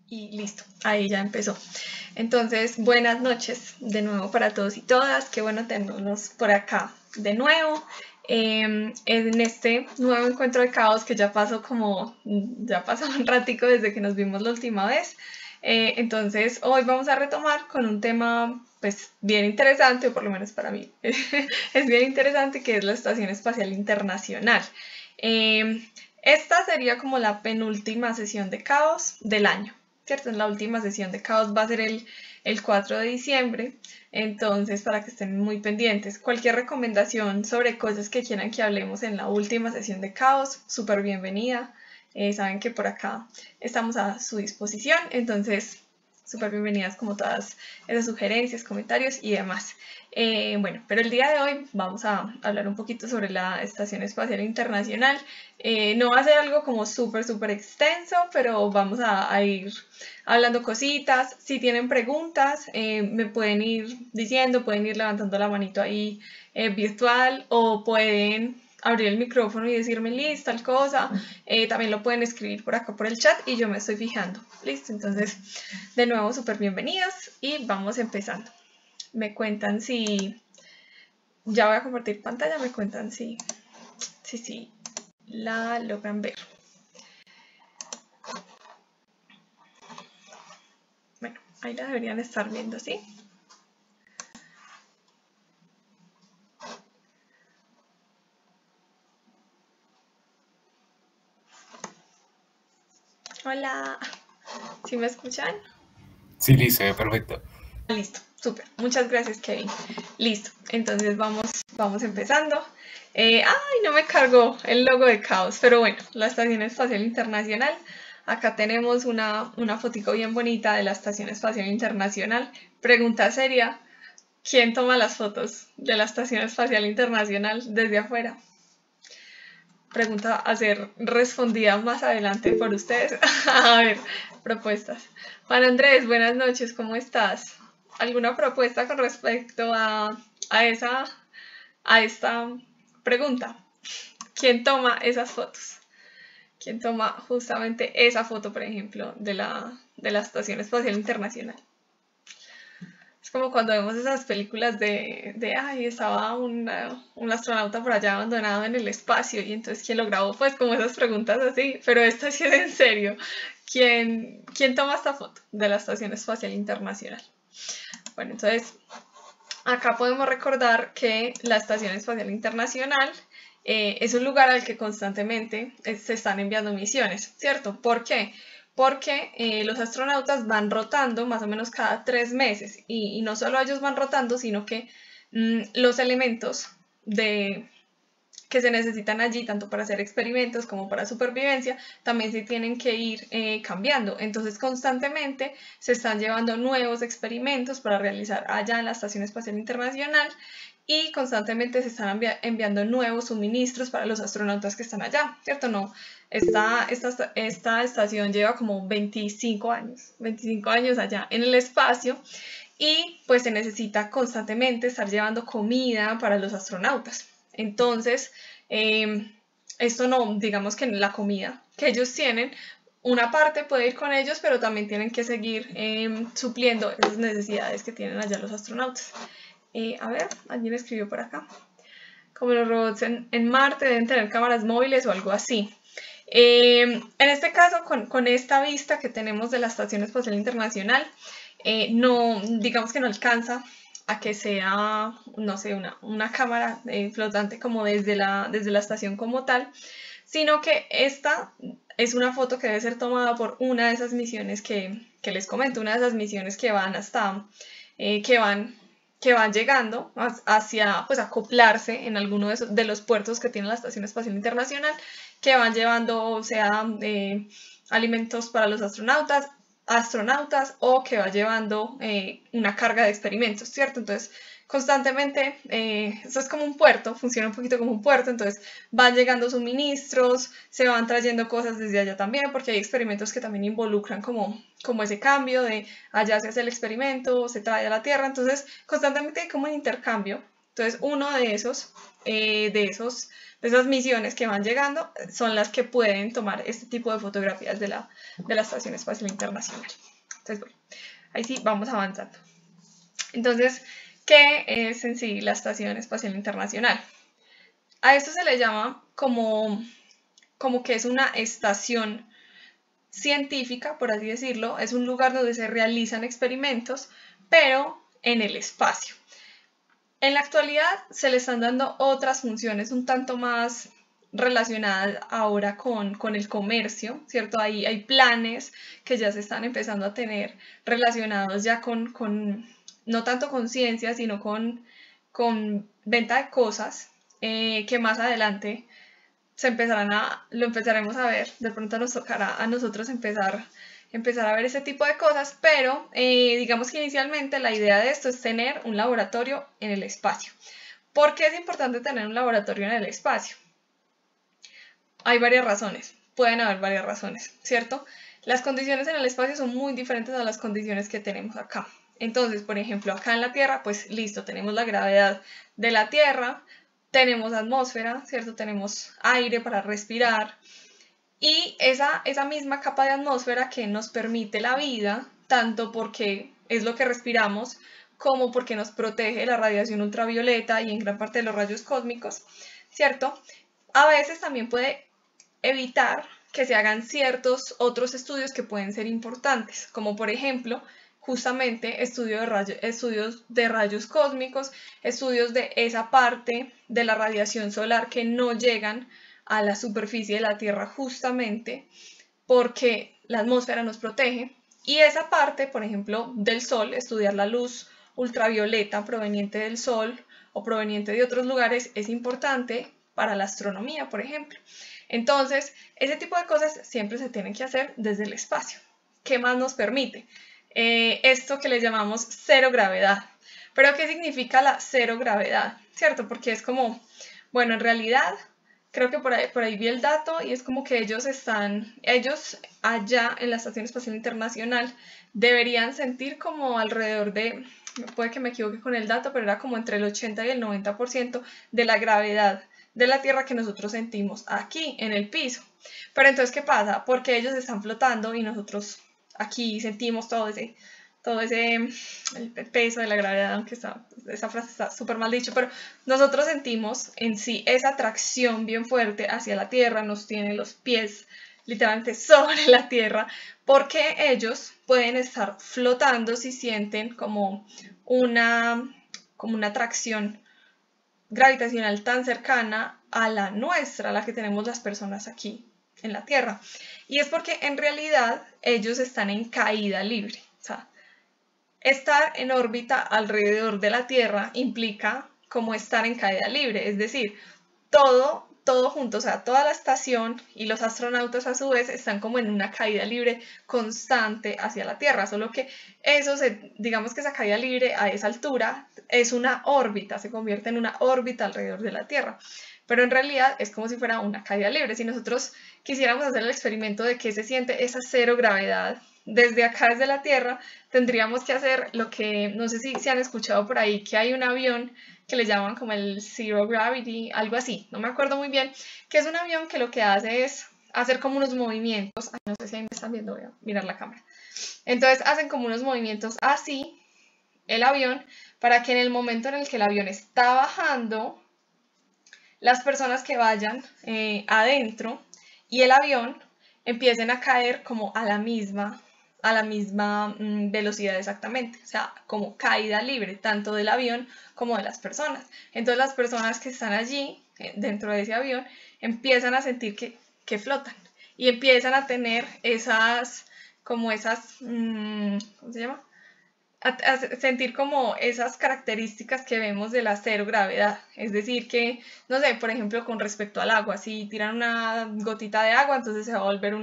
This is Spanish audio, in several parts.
Y listo, ahí ya empezó. Entonces, buenas noches de nuevo para todos y todas. Qué bueno tenernos por acá de nuevo. En este nuevo encuentro de caos que ya pasó un ratico desde que nos vimos la última vez. Entonces, hoy vamos a retomar con un tema pues bien interesante, o por lo menos para mí es bien interesante, que es la Estación Espacial Internacional. Esta sería como la penúltima sesión de caos del año, ¿cierto? La última sesión de caos va a ser el 4 de diciembre, entonces para que estén muy pendientes. Cualquier recomendación sobre cosas que quieran que hablemos en la última sesión de caos, súper bienvenida. Saben que por acá estamos a su disposición, entonces súper bienvenidas como todas esas sugerencias, comentarios y demás. Bueno, pero el día de hoy vamos a hablar un poquito sobre la Estación Espacial Internacional. No va a ser algo como súper extenso, pero vamos a ir hablando cositas. Si tienen preguntas, me pueden ir diciendo, pueden ir levantando la manito ahí virtual, o pueden abrir el micrófono y decirme listo, tal cosa. También lo pueden escribir por acá por el chat y yo me estoy fijando. Listo, entonces de nuevo súper bienvenidos y vamos empezando. Me cuentan si... Ya voy a compartir pantalla, me cuentan si la logran ver. Bueno, ahí la deberían estar viendo, ¿sí? Hola, ¿sí me escuchan? Sí, listo, perfecto. Listo, súper. Muchas gracias, Kevin. Listo, entonces vamos empezando. Ay, no me cargó el logo de caos, pero bueno, la Estación Espacial Internacional. Acá tenemos una fotico bien bonita de la Estación Espacial Internacional. Pregunta seria, ¿quién toma las fotos de la Estación Espacial Internacional desde afuera? Pregunta a ser respondida más adelante por ustedes. A ver, propuestas. Juan Andrés, buenas noches, ¿cómo estás? ¿Alguna propuesta con respecto a esta pregunta? ¿Quién toma esas fotos? ¿Quién toma justamente esa foto, por ejemplo, de la Estación Espacial Internacional? Es como cuando vemos esas películas ay, estaba un astronauta por allá abandonado en el espacio, y entonces ¿quién lo grabó? Pues como esas preguntas así, pero esta sí es en serio. ¿Quién toma esta foto de la Estación Espacial Internacional? Bueno, entonces acá podemos recordar que la Estación Espacial Internacional es un lugar al que constantemente se están enviando misiones, ¿cierto? ¿Por qué? Porque los astronautas van rotando más o menos cada 3 meses, y no solo ellos van rotando, sino que los elementos que se necesitan allí, tanto para hacer experimentos como para supervivencia, también se tienen que ir cambiando. Entonces constantemente se están llevando nuevos experimentos para realizar allá en la Estación Espacial Internacional, y constantemente se están enviando nuevos suministros para los astronautas que están allá, ¿cierto? No, esta estación lleva como 25 años allá en el espacio, y pues se necesita constantemente estar llevando comida para los astronautas. Entonces, esto no, digamos que la comida que ellos tienen, una parte puede ir con ellos, pero también tienen que seguir supliendo esas necesidades que tienen allá los astronautas. A ver, alguien escribió por acá. Como los robots en Marte deben tener cámaras móviles o algo así. En este caso, con esta vista que tenemos de la Estación Espacial Internacional, no, digamos que no alcanza a que sea, no sé, una cámara flotante como desde la estación como tal, sino que esta es una foto que debe ser tomada por una de esas misiones que les comento, una de esas misiones que van que van llegando hacia, pues, acoplarse en alguno de los puertos que tiene la Estación Espacial Internacional, que van llevando, o sea, alimentos para los astronautas, o que va llevando una carga de experimentos, ¿cierto? Entonces, constantemente, esto es como un puerto, funciona un poquito como un puerto, entonces van llegando suministros, se van trayendo cosas desde allá también, porque hay experimentos que también involucran como ese cambio de allá se hace el experimento, se trae a la Tierra, entonces constantemente hay como un intercambio. Entonces, uno de esos de esas misiones que van llegando son las que pueden tomar este tipo de fotografías de la Estación Espacial Internacional. Entonces, bueno, ahí sí vamos avanzando. Entonces, ¿qué es en sí la Estación Espacial Internacional? A esto se le llama como que es una estación científica, por así decirlo, es un lugar donde se realizan experimentos, pero en el espacio. En la actualidad se le están dando otras funciones un tanto más relacionadas ahora con el comercio, ¿cierto? Hay planes que ya se están empezando a tener relacionados ya con no tanto con ciencia, sino con venta de cosas, que más adelante lo empezaremos a ver. De pronto nos tocará a nosotros empezar a ver ese tipo de cosas, pero digamos que inicialmente la idea de esto es tener un laboratorio en el espacio. ¿Por qué es importante tener un laboratorio en el espacio? Hay varias razones, pueden haber varias razones, ¿cierto? Las condiciones en el espacio son muy diferentes a las condiciones que tenemos acá. Entonces, por ejemplo, acá en la Tierra, pues listo, tenemos la gravedad de la Tierra, tenemos atmósfera, ¿cierto? Tenemos aire para respirar, y esa misma capa de atmósfera que nos permite la vida, tanto porque es lo que respiramos, como porque nos protege de la radiación ultravioleta y en gran parte de los rayos cósmicos, ¿cierto? A veces también puede evitar que se hagan ciertos otros estudios que pueden ser importantes, como por ejemplo, justamente estudios de rayos cósmicos, estudios de esa parte de la radiación solar que no llegan a la superficie de la Tierra justamente porque la atmósfera nos protege, y esa parte, por ejemplo, del Sol, estudiar la luz ultravioleta proveniente del Sol o proveniente de otros lugares es importante para la astronomía, por ejemplo. Entonces, ese tipo de cosas siempre se tienen que hacer desde el espacio. ¿Qué más nos permite? Esto que le llamamos cero gravedad. ¿Pero qué significa la cero gravedad? ¿Cierto? Porque es como, bueno, en realidad creo que por ahí vi el dato y es como que ellos allá en la Estación Espacial Internacional deberían sentir como alrededor de, puede que me equivoque con el dato, pero era como entre el 80 y el 90% de la gravedad de la Tierra que nosotros sentimos aquí en el piso. Pero entonces, ¿qué pasa? Porque ellos están flotando y nosotros aquí sentimos todo ese el peso de la gravedad, aunque esa frase está súper mal dicho, pero nosotros sentimos en sí esa atracción bien fuerte hacia la Tierra, nos tiene los pies literalmente sobre la Tierra, porque ellos pueden estar flotando si sienten como una atracción gravitacional tan cercana a la nuestra, a la que tenemos las personas aquí en la Tierra. Y es porque en realidad ellos están en caída libre. O sea, estar en órbita alrededor de la Tierra implica como estar en caída libre, es decir, todo junto, o sea, toda la estación y los astronautas a su vez están como en una caída libre constante hacia la Tierra, solo que digamos que esa caída libre a esa altura es una órbita, se convierte en una órbita alrededor de la Tierra, pero en realidad es como si fuera una caída libre. Si nosotros quisiéramos hacer el experimento de qué se siente esa cero gravedad, desde acá, desde la Tierra, tendríamos que hacer lo que, no sé si se han escuchado por ahí, que hay un avión que le llaman como el Zero Gravity, algo así, no me acuerdo muy bien, que es un avión que lo que hace es hacer como unos movimientos, no sé si ahí me están viendo, voy a mirar la cámara, entonces hacen como unos movimientos así, el avión, para que en el momento en el que el avión está bajando, las personas que vayan adentro y el avión empiecen a caer como a la misma velocidad exactamente, o sea, como caída libre, tanto del avión como de las personas. Entonces las personas que están allí, dentro de ese avión, empiezan a sentir que flotan y empiezan a tener ¿cómo se llama? A sentir como esas características que vemos de la cero gravedad, es decir que, no sé, por ejemplo con respecto al agua, si tiran una gotita de agua, entonces se va a volver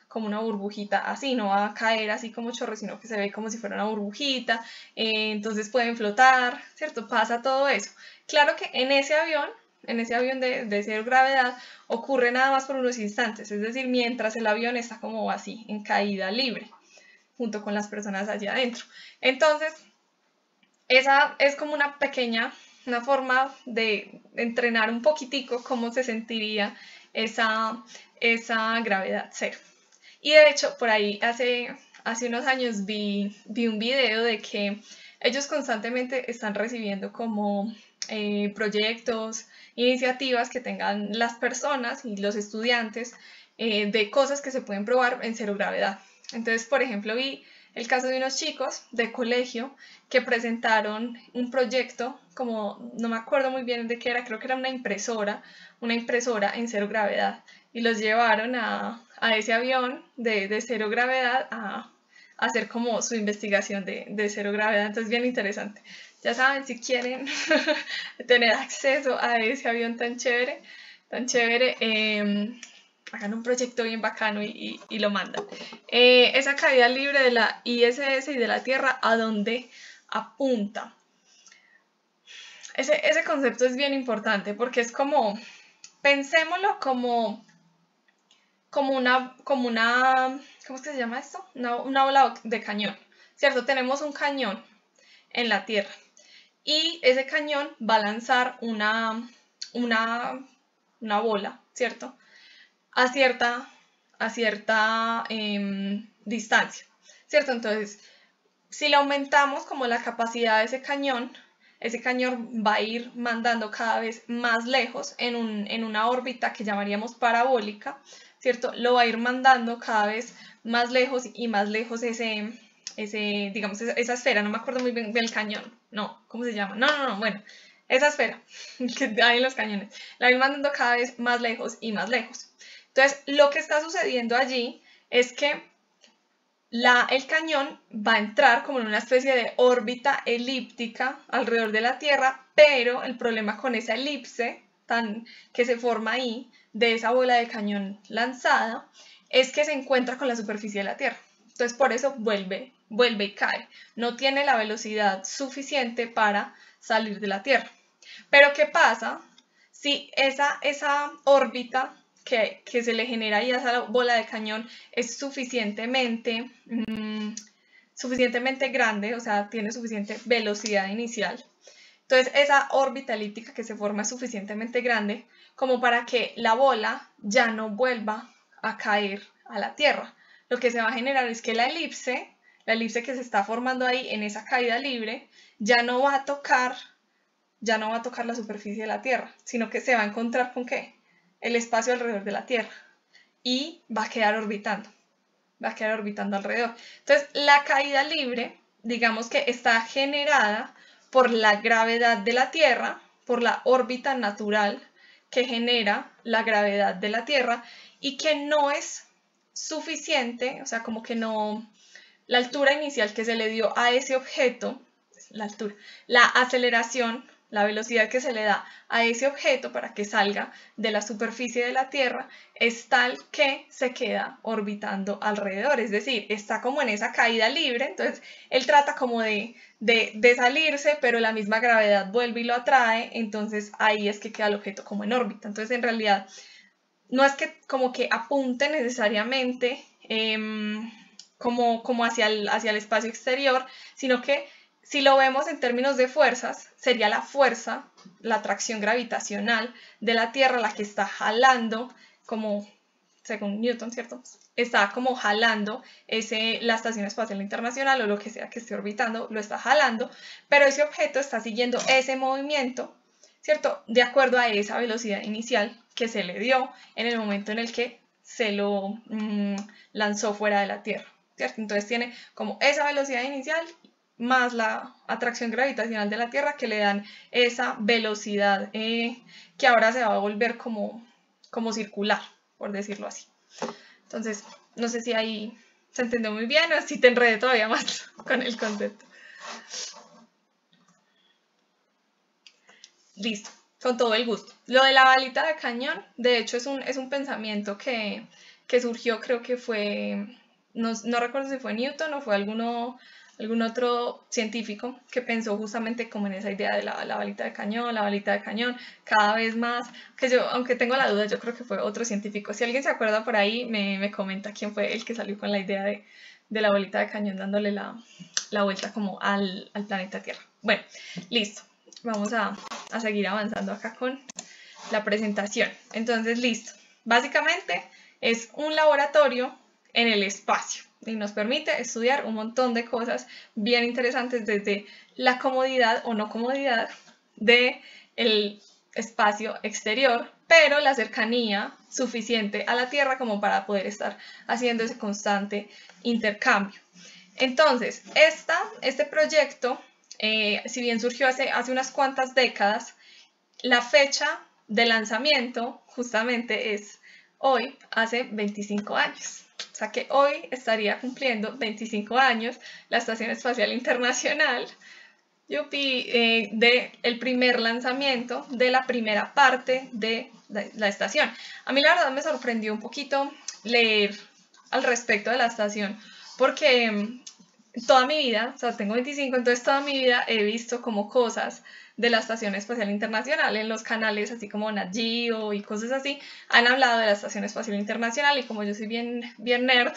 como una burbujita así, no va a caer así como chorro, sino que se ve como si fuera una burbujita, entonces pueden flotar, ¿cierto? Pasa todo eso. Claro que en ese avión de cero gravedad ocurre nada más por unos instantes, es decir, mientras el avión está como así, en caída libre, junto con las personas allá adentro. Entonces, esa es como una pequeña una forma de entrenar un poquitico cómo se sentiría esa gravedad cero. Y de hecho, por ahí hace unos años vi un video de que ellos constantemente están recibiendo como proyectos, iniciativas que tengan las personas y los estudiantes de cosas que se pueden probar en cero gravedad. Entonces, por ejemplo, vi el caso de unos chicos de colegio que presentaron un proyecto, como no me acuerdo muy bien de qué era, creo que era una impresora en cero gravedad, y los llevaron a ese avión de cero gravedad a hacer como su investigación de cero gravedad. Entonces, bien interesante. Ya saben, si quieren tener acceso a ese avión tan chévere, hagan un proyecto bien bacano y lo mandan. Esa caída libre de la ISS y de la Tierra, ¿a dónde apunta? Ese concepto es bien importante porque es como, pensémoslo como una, ¿cómo es que se llama esto? Una bola de cañón, ¿cierto? Tenemos un cañón en la Tierra y ese cañón va a lanzar una bola, ¿cierto? A cierta distancia, ¿cierto? Entonces, si le aumentamos como la capacidad de ese cañón va a ir mandando cada vez más lejos en una órbita que llamaríamos parabólica, ¿cierto? Lo va a ir mandando cada vez más lejos y más lejos digamos, esa esfera, no me acuerdo muy bien del cañón, no, ¿cómo se llama? No, bueno, esa esfera que hay en los cañones, la va a ir mandando cada vez más lejos y más lejos. Entonces, lo que está sucediendo allí es que el cañón va a entrar como en una especie de órbita elíptica alrededor de la Tierra, pero el problema con esa elipse que se forma ahí, de esa bola de cañón lanzada, es que se encuentra con la superficie de la Tierra. Entonces, por eso vuelve y cae. No tiene la velocidad suficiente para salir de la Tierra. Pero, ¿qué pasa si esa órbita que se le genera ahí a esa bola de cañón es suficientemente grande, o sea, tiene suficiente velocidad inicial? Entonces, esa órbita elíptica que se forma es suficientemente grande como para que la bola ya no vuelva a caer a la Tierra. Lo que se va a generar es que la elipse que se está formando ahí en esa caída libre, ya no va a tocar la superficie de la Tierra, sino que se va a encontrar con ¿qué? El espacio alrededor de la Tierra y va a quedar orbitando alrededor. Entonces, la caída libre, digamos que está generada por la gravedad de la Tierra, por la órbita natural que genera la gravedad de la Tierra y que no es suficiente, o sea, como que no, la altura inicial que se le dio a ese objeto, la aceleración, la velocidad que se le da a ese objeto para que salga de la superficie de la Tierra es tal que se queda orbitando alrededor, es decir, está como en esa caída libre. Entonces él trata como de salirse, pero la misma gravedad vuelve y lo atrae, entonces ahí es que queda el objeto como en órbita. Entonces, en realidad, no es que como que apunte necesariamente como hacia el espacio exterior, sino que si lo vemos en términos de fuerzas, sería la fuerza, la atracción gravitacional de la Tierra la que está jalando, como según Newton, ¿cierto? Está como jalando la Estación Espacial Internacional o lo que sea que esté orbitando, lo está jalando, pero ese objeto está siguiendo ese movimiento, ¿cierto? De acuerdo a esa velocidad inicial que se le dio en el momento en el que se lo lanzó fuera de la Tierra, ¿cierto? Entonces tiene como esa velocidad inicial más la atracción gravitacional de la Tierra que le dan esa velocidad que ahora se va a volver como circular, por decirlo así. Entonces, no sé si ahí se entendió muy bien o si te enredé todavía más con el concepto. Listo, con todo el gusto. Lo de la balita de cañón, de hecho, es un pensamiento que surgió, creo que fue, no recuerdo si fue Newton o fue algún otro científico que pensó justamente como en esa idea de la balita de cañón, cada vez más, que yo, aunque tengo la duda, yo creo que fue otro científico. Si alguien se acuerda por ahí, me comenta quién fue el que salió con la idea de la balita de cañón dándole la vuelta como al planeta Tierra. Bueno, listo. vamos a seguir avanzando acá con la presentación. Entonces, listo. Básicamente es un laboratorio en el espacio y nos permite estudiar un montón de cosas bien interesantes desde la comodidad o no comodidad del espacio exterior, pero la cercanía suficiente a la Tierra como para poder estar haciendo ese constante intercambio. Entonces, este proyecto, si bien surgió hace unas cuantas décadas, la fecha de lanzamiento justamente es hoy, hace 25 años. O sea que hoy estaría cumpliendo 25 años la Estación Espacial Internacional, del primer lanzamiento de la primera parte de la estación. A mí la verdad me sorprendió un poquito leer al respecto de la estación, porque toda mi vida, o sea, tengo 25, entonces toda mi vida he visto como cosas de la Estación Espacial Internacional en los canales, así como Nat Geo y cosas así, han hablado de la Estación Espacial Internacional, y como yo soy bien nerd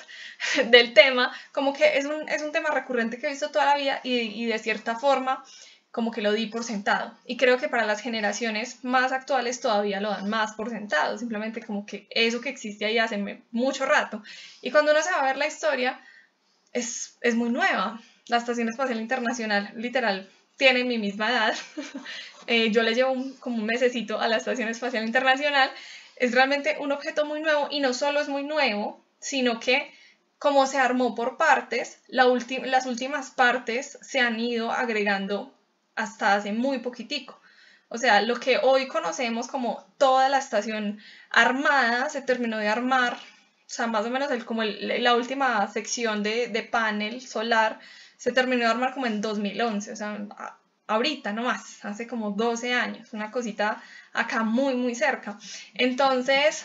del tema, como que es un tema recurrente que he visto toda la vida, y de cierta forma como que lo di por sentado, y creo que para las generaciones más actuales todavía lo dan más por sentado, simplemente como que eso que existe ahí hace mucho rato, y cuando uno se va a ver la historia es muy nueva. La Estación Espacial Internacional literal tiene mi misma edad. Yo le llevo como un mesecito a la Estación Espacial Internacional. Es realmente un objeto muy nuevo, y no solo es muy nuevo, sino que como se armó por partes, las últimas partes se han ido agregando hasta hace muy poquitico. O sea, lo que hoy conocemos como toda la estación armada se terminó de armar, o sea, más o menos la última sección de panel solar se terminó de armar como en 2011, o sea, ahorita nomás, hace como 12 años, una cosita acá muy cerca. Entonces,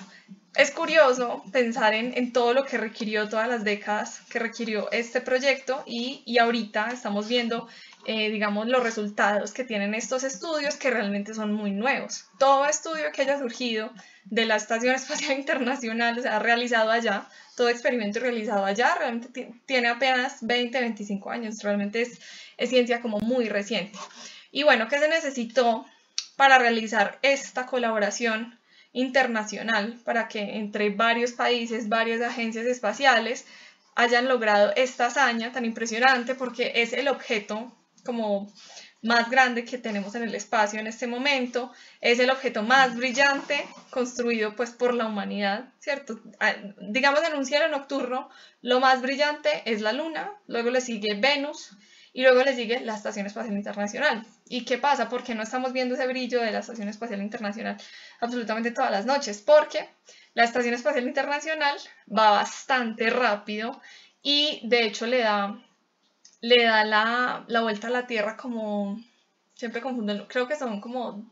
es curioso pensar en todo lo que requirió, todas las décadas que requirió este proyecto, y ahorita estamos viendo, digamos, los resultados que tienen estos estudios, que realmente son muy nuevos. Todo estudio que haya surgido de la Estación Espacial Internacional, o sea, realizado allá, todo experimento realizado allá, realmente tiene apenas 20, 25 años, realmente es ciencia como muy reciente. Y bueno, ¿qué se necesitó para realizar esta colaboración internacional, para que entre varios países, varias agencias espaciales hayan logrado esta hazaña tan impresionante? Porque es el objeto como más grande que tenemos en el espacio en este momento, es el objeto más brillante construido pues por la humanidad, ¿cierto? Digamos, en un cielo nocturno, lo más brillante es la Luna, luego le sigue Venus, y luego le sigue la Estación Espacial Internacional. ¿Y qué pasa? ¿Por qué no estamos viendo ese brillo de la Estación Espacial Internacional absolutamente todas las noches? Porque la Estación Espacial Internacional va bastante rápido, y de hecho le da la vuelta a la Tierra como, siempre confundo, creo que son como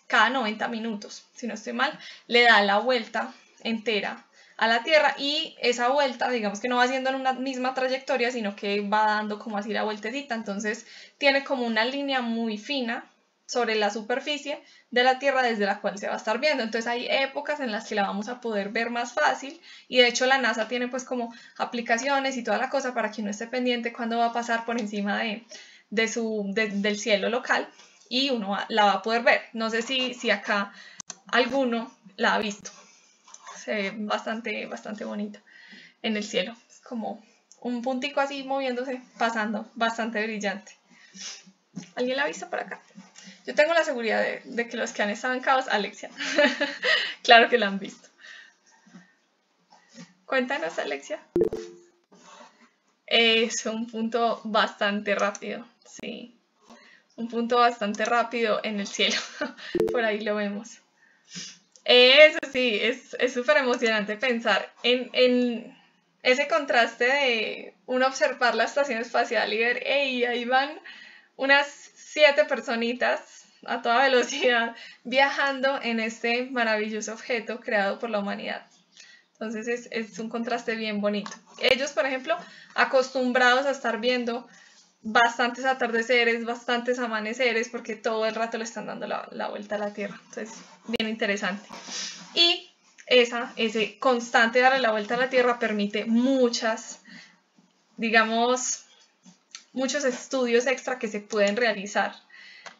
cada 90 minutos, si no estoy mal, le da la vuelta entera a la Tierra, y esa vuelta, digamos que no va haciendo en una misma trayectoria, sino que va dando como así la vueltecita, entonces tiene como una línea muy fina sobre la superficie de la Tierra desde la cual se va a estar viendo. Entonces hay épocas en las que la vamos a poder ver más fácil, y de hecho la NASA tiene pues como aplicaciones y toda la cosa para que uno esté pendiente cuando va a pasar por encima del cielo local, y uno la va a poder ver. No sé si acá alguno la ha visto. Se ve bastante bonita en el cielo. Es como un puntico así moviéndose, pasando, bastante brillante. ¿Alguien la ha visto por acá? Yo tengo la seguridad de que los que han estado en Caos, Alexia, claro que la han visto. Cuéntanos, Alexia. Es un punto bastante rápido, sí. Un punto bastante rápido en el cielo. Por ahí lo vemos. Eso sí, es súper emocionante pensar en ese contraste de uno observar la estación espacial y ver, hey, ahí van unas 7 personitas a toda velocidad viajando en este maravilloso objeto creado por la humanidad. Entonces es un contraste bien bonito. Ellos, por ejemplo, acostumbrados a estar viendo bastantes atardeceres, bastantes amaneceres, porque todo el rato le están dando la vuelta a la Tierra. Entonces, bien interesante. Y ese constante darle la vuelta a la Tierra permite muchos estudios extra que se pueden realizar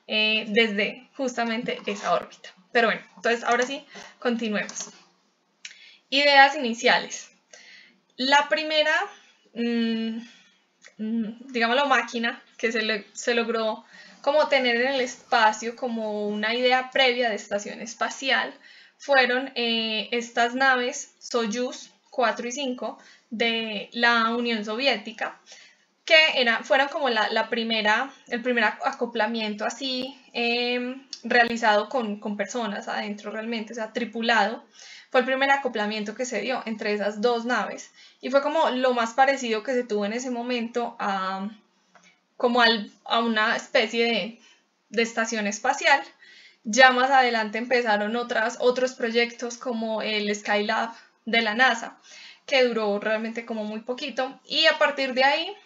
desde justamente esa órbita. Pero bueno, entonces ahora sí, continuemos. Ideas iniciales. La primera, digámoslo, máquina que se logró como tener en el espacio como una idea previa de estación espacial fueron estas naves Soyuz 4 y 5 de la Unión Soviética, que fueron como el primer acoplamiento así realizado con personas adentro realmente, o sea, tripulado. Fue el primer acoplamiento que se dio entre esas dos naves y fue como lo más parecido que se tuvo en ese momento a una especie de estación espacial. Ya más adelante empezaron otros proyectos como el Skylab de la NASA, que duró realmente como muy poquito, y a partir de ahí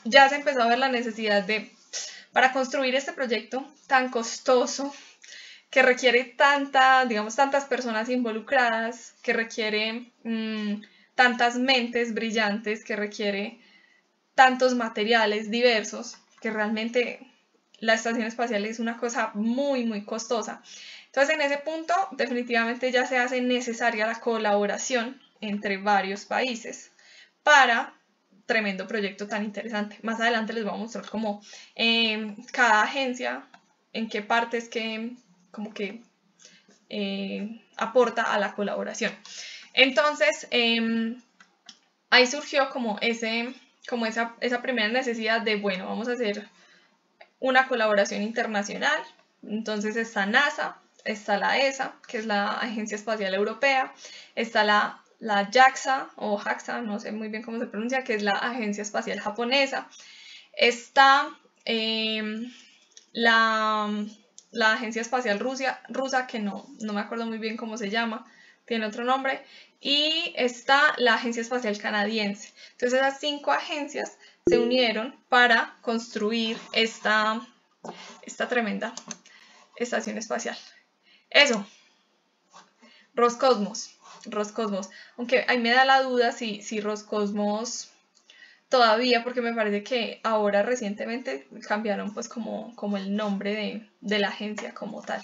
ya se empezó a ver la necesidad para construir este proyecto tan costoso, que requiere tantas personas involucradas, que requiere tantas mentes brillantes, que requiere tantos materiales diversos, que realmente la estación espacial es una cosa muy, muy costosa. Entonces, en ese punto, definitivamente ya se hace necesaria la colaboración entre varios países para tremendo proyecto tan interesante. Más adelante les voy a mostrar cómo cada agencia, en qué partes que como que aporta a la colaboración. Entonces, ahí surgió como esa primera necesidad de, bueno, vamos a hacer una colaboración internacional. Entonces está NASA, está la ESA, que es la Agencia Espacial Europea, está la JAXA o JAXA, no sé muy bien cómo se pronuncia, que es la Agencia Espacial Japonesa, está la Agencia Espacial rusa, que no me acuerdo muy bien cómo se llama, tiene otro nombre, y está la Agencia Espacial Canadiense. Entonces esas 5 agencias se unieron para construir esta tremenda estación espacial. Eso, Roscosmos, aunque ahí me da la duda si Roscosmos todavía, porque me parece que ahora recientemente cambiaron pues como el nombre de la agencia como tal,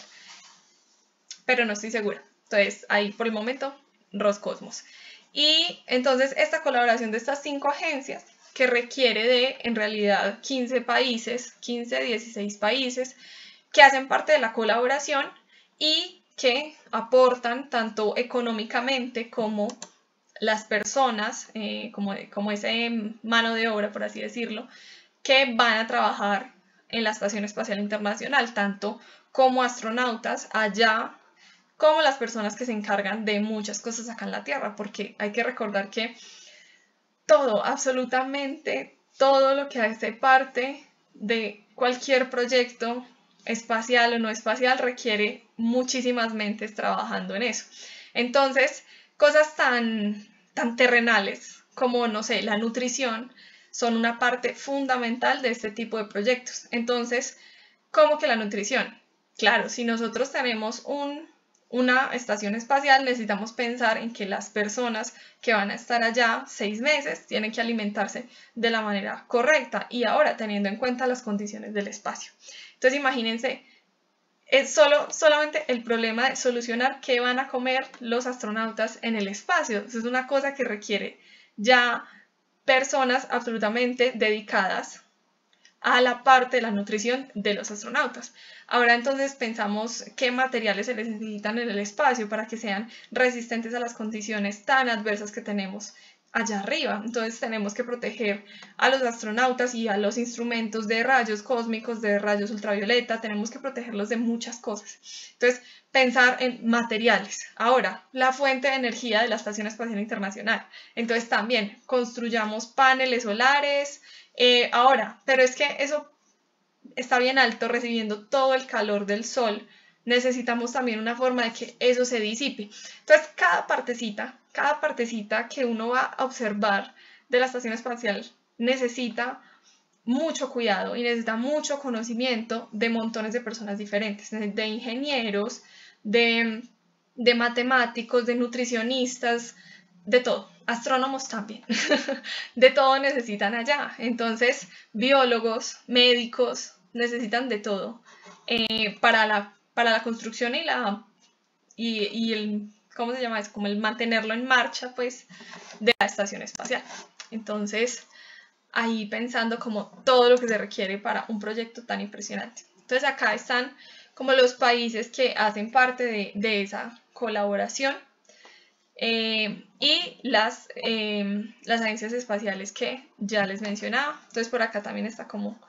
pero no estoy segura. Entonces ahí por el momento Roscosmos. Y entonces esta colaboración de estas 5 agencias, que requiere de en realidad 15 países, 15, 16 países que hacen parte de la colaboración y que aportan tanto económicamente como las personas, como ese mano de obra, por así decirlo, que van a trabajar en la Estación Espacial Internacional, tanto como astronautas allá, como las personas que se encargan de muchas cosas acá en la Tierra, porque hay que recordar que todo, absolutamente todo lo que hace parte de cualquier proyecto espacial o no espacial requiere muchísimas mentes trabajando en eso. Entonces, cosas tan terrenales como, no sé, la nutrición son una parte fundamental de este tipo de proyectos. Entonces, ¿cómo que la nutrición? Claro, si nosotros tenemos una estación espacial, necesitamos pensar en que las personas que van a estar allá 6 meses tienen que alimentarse de la manera correcta, y ahora teniendo en cuenta las condiciones del espacio. Entonces imagínense, es solamente el problema de solucionar qué van a comer los astronautas en el espacio. Eso es una cosa que requiere ya personas absolutamente dedicadas a la parte de la nutrición de los astronautas. Ahora entonces pensamos qué materiales se necesitan en el espacio para que sean resistentes a las condiciones tan adversas que tenemos allá arriba. Entonces tenemos que proteger a los astronautas y a los instrumentos de rayos cósmicos, de rayos ultravioleta, tenemos que protegerlos de muchas cosas. Entonces, pensar en materiales. Ahora, la fuente de energía de la Estación Espacial Internacional. Entonces también construyamos paneles solares. Ahora, pero es que eso está bien alto, recibiendo todo el calor del sol. Necesitamos también una forma de que eso se disipe. Entonces, cada partecita que uno va a observar de la estación espacial necesita mucho cuidado y necesita mucho conocimiento de montones de personas diferentes, de ingenieros, de matemáticos, de nutricionistas, de todo, astrónomos también, de todo necesitan allá. Entonces, biólogos, médicos, necesitan de todo para la construcción y el, ¿cómo se llama? Es como el mantenerlo en marcha, pues, de la estación espacial. Entonces, ahí pensando como todo lo que se requiere para un proyecto tan impresionante. Entonces, acá están como los países que hacen parte de esa colaboración y las agencias espaciales que ya les mencionaba. Entonces, por acá también está como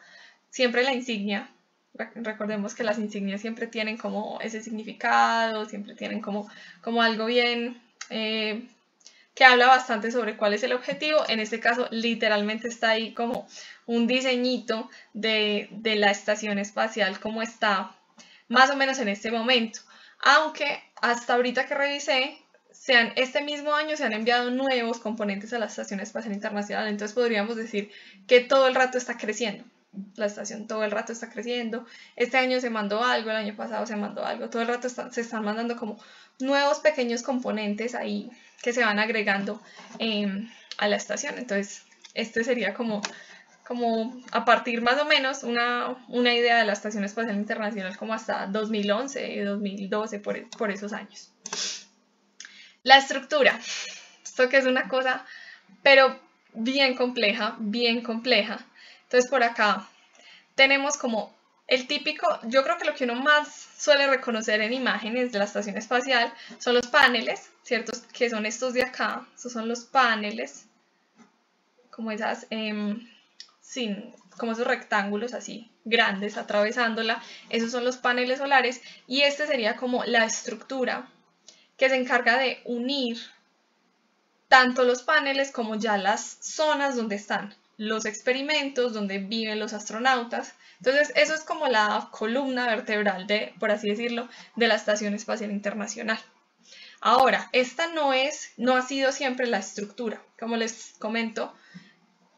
siempre la insignia. Recordemos que las insignias siempre tienen como ese significado, siempre tienen como algo bien que habla bastante sobre cuál es el objetivo. En este caso, literalmente está ahí como un diseñito de la estación espacial, como está más o menos en este momento. Aunque hasta ahorita que revisé, este mismo año se han enviado nuevos componentes a la Estación Espacial Internacional. Entonces podríamos decir que todo el rato está creciendo. La estación todo el rato está creciendo. Este año se mandó algo, el año pasado se mandó algo. Todo el rato se están mandando como nuevos pequeños componentes ahí que se van agregando a la estación. Entonces, este sería como a partir más o menos una idea de la Estación Espacial Internacional como hasta 2011, 2012, por esos años. La estructura. Esto que es una cosa, pero bien compleja, bien compleja. Entonces, por acá tenemos como el típico, yo creo que lo que uno más suele reconocer en imágenes de la estación espacial son los paneles, ¿cierto? Que son estos de acá, estos son los paneles, como esas, como esos rectángulos así grandes atravesándola, esos son los paneles solares y este sería como la estructura que se encarga de unir tanto los paneles como ya las zonas donde están los experimentos, donde viven los astronautas. Entonces, eso es como la columna vertebral, por así decirlo, de la Estación Espacial Internacional. Ahora, esta no ha sido siempre la estructura. Como les comento,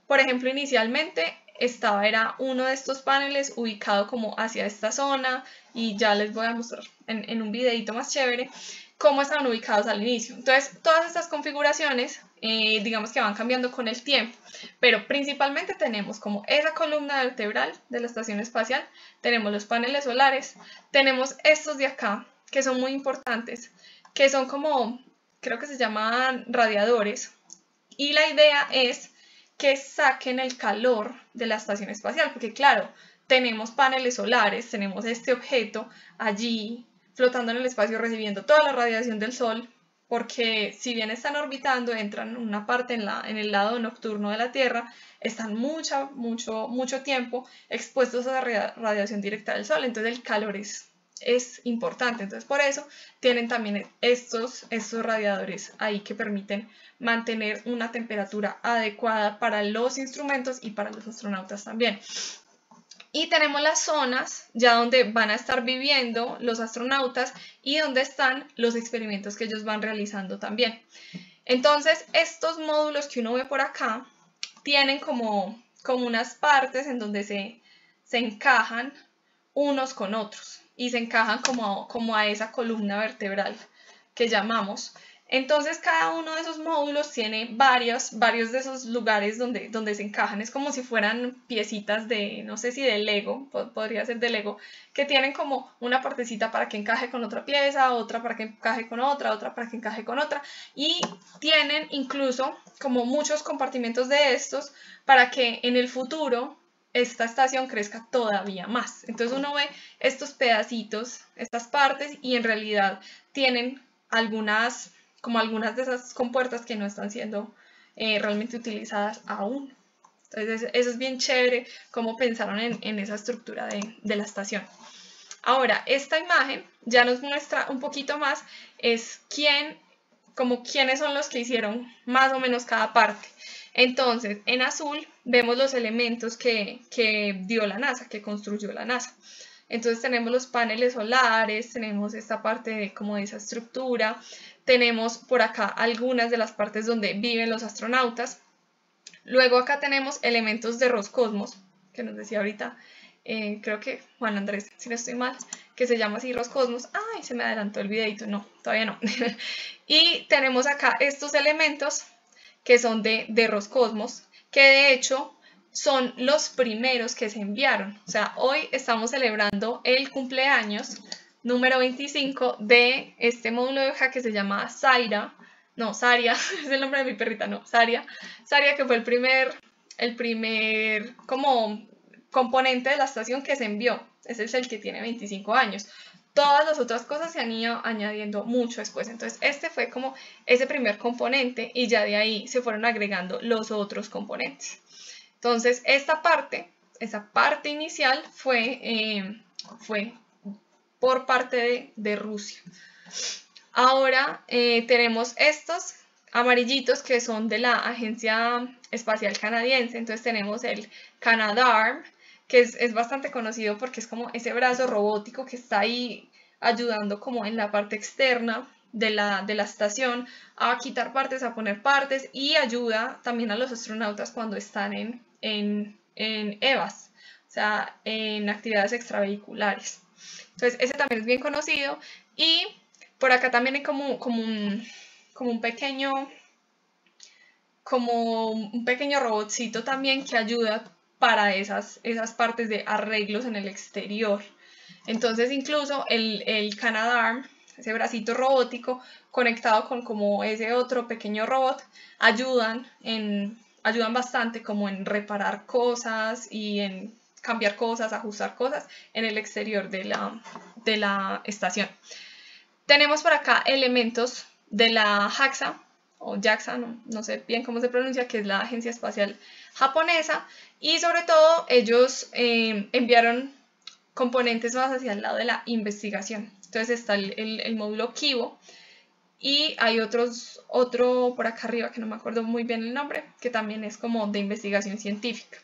por ejemplo, inicialmente era uno de estos paneles ubicado como hacia esta zona y ya les voy a mostrar en un videito más chévere cómo estaban ubicados al inicio. Entonces, todas estas configuraciones, digamos que van cambiando con el tiempo, pero principalmente tenemos como esa columna vertebral de la estación espacial, tenemos los paneles solares, tenemos estos de acá, que son muy importantes, que son como, creo que se llaman radiadores, y la idea es que saquen el calor de la estación espacial, porque claro, tenemos paneles solares, tenemos este objeto allí flotando en el espacio recibiendo toda la radiación del Sol, porque si bien están orbitando, entran en una parte en el lado nocturno de la Tierra, están mucho tiempo expuestos a la radiación directa del Sol, entonces el calor es importante. Entonces por eso tienen también estos radiadores ahí que permiten mantener una temperatura adecuada para los instrumentos y para los astronautas también. Y tenemos las zonas ya donde van a estar viviendo los astronautas y donde están los experimentos que ellos van realizando también. Entonces, estos módulos que uno ve por acá tienen como unas partes en donde se encajan unos con otros y se encajan como a esa columna vertebral que llamamos. Entonces cada uno de esos módulos tiene varios de esos lugares donde se encajan. Es como si fueran piecitas de, no sé si de Lego, podría ser de Lego, que tienen como una partecita para que encaje con otra pieza, otra para que encaje con otra para que encaje con otra. Y tienen incluso como muchos compartimentos de estos para que en el futuro esta estación crezca todavía más. Entonces uno ve estos pedacitos, estas partes, y en realidad tienen algunas de esas compuertas que no están siendo realmente utilizadas aún. Entonces eso es bien chévere cómo pensaron en esa estructura de la estación. Ahora, esta imagen ya nos muestra un poquito más quiénes son los que hicieron más o menos cada parte. Entonces, en azul vemos los elementos que dio la NASA, que construyó la NASA. Entonces tenemos los paneles solares, tenemos esta parte de esa estructura, tenemos por acá algunas de las partes donde viven los astronautas. Luego acá tenemos elementos de Roscosmos, que nos decía ahorita, creo que Juan Andrés, si no estoy mal, que se llama así Roscosmos. ¡Ay, se me adelantó el videito! No, todavía no. Y tenemos acá estos elementos que son de Roscosmos, que de hecho son los primeros que se enviaron. O sea, hoy estamos celebrando el cumpleaños número 25 de este módulo de hoja que se llama Zaira. No, Saria, es el nombre de mi perrita, no, Saria. Saria, que fue el primer como componente de la estación que se envió. Ese es el que tiene 25 años. Todas las otras cosas se han ido añadiendo mucho después. Entonces, este fue como ese primer componente y ya de ahí se fueron agregando los otros componentes. Entonces, esa parte inicial fue por parte de Rusia. Ahora tenemos estos amarillitos que son de la Agencia Espacial Canadiense. Entonces tenemos el Canadarm, que es bastante conocido porque es como ese brazo robótico que está ahí ayudando como en la parte externa de la estación a quitar partes, a poner partes, y ayuda también a los astronautas cuando están en EVAs, o sea, en actividades extravehiculares. Entonces ese también es bien conocido. Y por acá también hay como un pequeño robotcito también que ayuda para esas partes de arreglos en el exterior. Entonces incluso el Canadarm, ese bracito robótico conectado con como ese otro pequeño robot, ayudan bastante como en reparar cosas y en cambiar cosas, ajustar cosas en el exterior de la estación. Tenemos por acá elementos de la JAXA, o JAXA, no sé bien cómo se pronuncia, que es la Agencia Espacial Japonesa, y sobre todo ellos enviaron componentes más hacia el lado de la investigación. Entonces está el módulo Kibo, y hay otro por acá arriba que no me acuerdo muy bien el nombre, que también es como de investigación científica.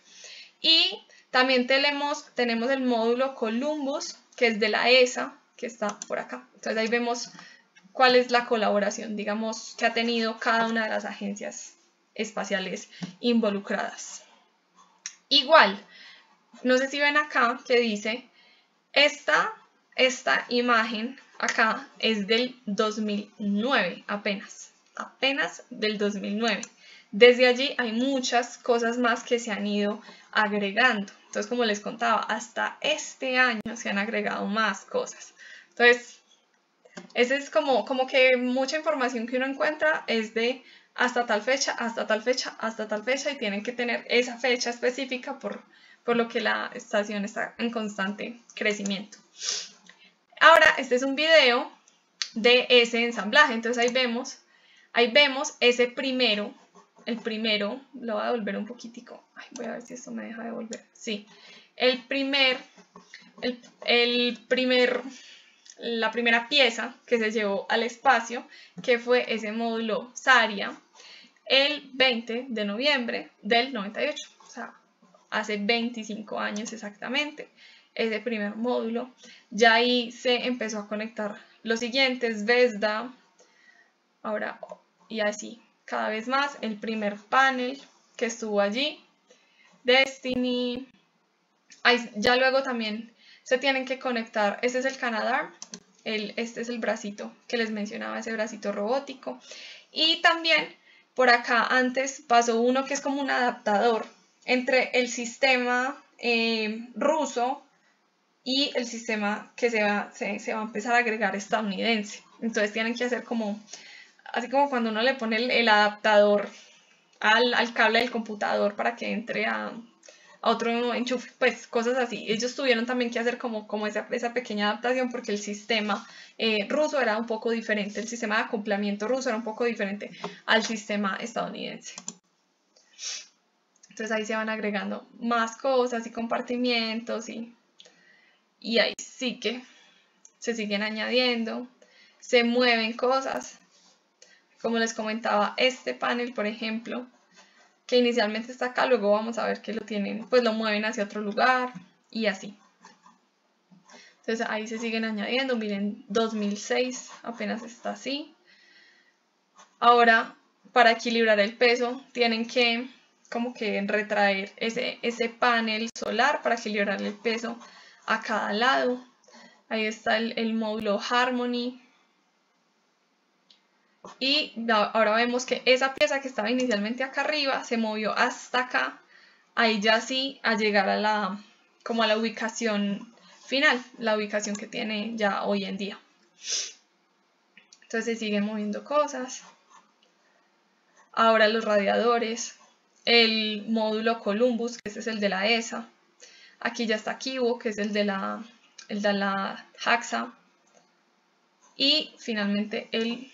Y también tenemos el módulo Columbus, que es de la ESA, que está por acá. Entonces ahí vemos cuál es la colaboración, digamos, que ha tenido cada una de las agencias espaciales involucradas. Igual, no sé si ven acá que dice, esta imagen acá es del 2009, apenas del 2009. Desde allí hay muchas cosas más que se han ido agregando. Entonces, como les contaba, hasta este año se han agregado más cosas. Entonces, esa es como que mucha información que uno encuentra es de hasta tal fecha, hasta tal fecha, hasta tal fecha, y tienen que tener esa fecha específica por lo que la estación está en constante crecimiento. Ahora, este es un video de ese ensamblaje. Entonces ahí vemos ese primero, lo voy a devolver un poquitico. Ay, voy a ver si esto me deja devolver. Sí, la primera pieza que se llevó al espacio, que fue ese módulo Saria, el 20 de noviembre del 98, o sea, hace 25 años exactamente, ese primer módulo. Ya ahí se empezó a conectar los siguientes, Vesda, ahora y así, cada vez más, el primer panel que estuvo allí, Destiny, ya luego también se tienen que conectar, este es el Canadarm, este es el bracito que les mencionaba, ese bracito robótico, y también por acá antes pasó uno que es como un adaptador entre el sistema ruso y el sistema que se va a empezar a agregar estadounidense. Entonces tienen que hacer como, así como cuando uno le pone el adaptador al cable del computador para que entre a otro enchufe, pues cosas así. Ellos tuvieron también que hacer como esa pequeña adaptación porque el sistema ruso era un poco diferente, el sistema de acoplamiento ruso era un poco diferente al sistema estadounidense. Entonces ahí se van agregando más cosas y compartimientos y ahí sí que se siguen añadiendo, se mueven cosas. Como les comentaba, este panel, por ejemplo, que inicialmente está acá, luego vamos a ver que lo tienen, pues lo mueven hacia otro lugar y así. Entonces ahí se siguen añadiendo, miren, 2006 apenas está así. Ahora, para equilibrar el peso, tienen que como que retraer ese panel solar para equilibrar el peso a cada lado. Ahí está el módulo Harmony. Y ahora vemos que esa pieza que estaba inicialmente acá arriba se movió hasta acá ahí ya sí a llegar a la ubicación final, la ubicación que tiene ya hoy en día. Entonces se siguen moviendo cosas. Ahora los radiadores, el módulo Columbus, que ese es el de la ESA. Aquí ya está Kibo, que es el de la JAXA. Y finalmente el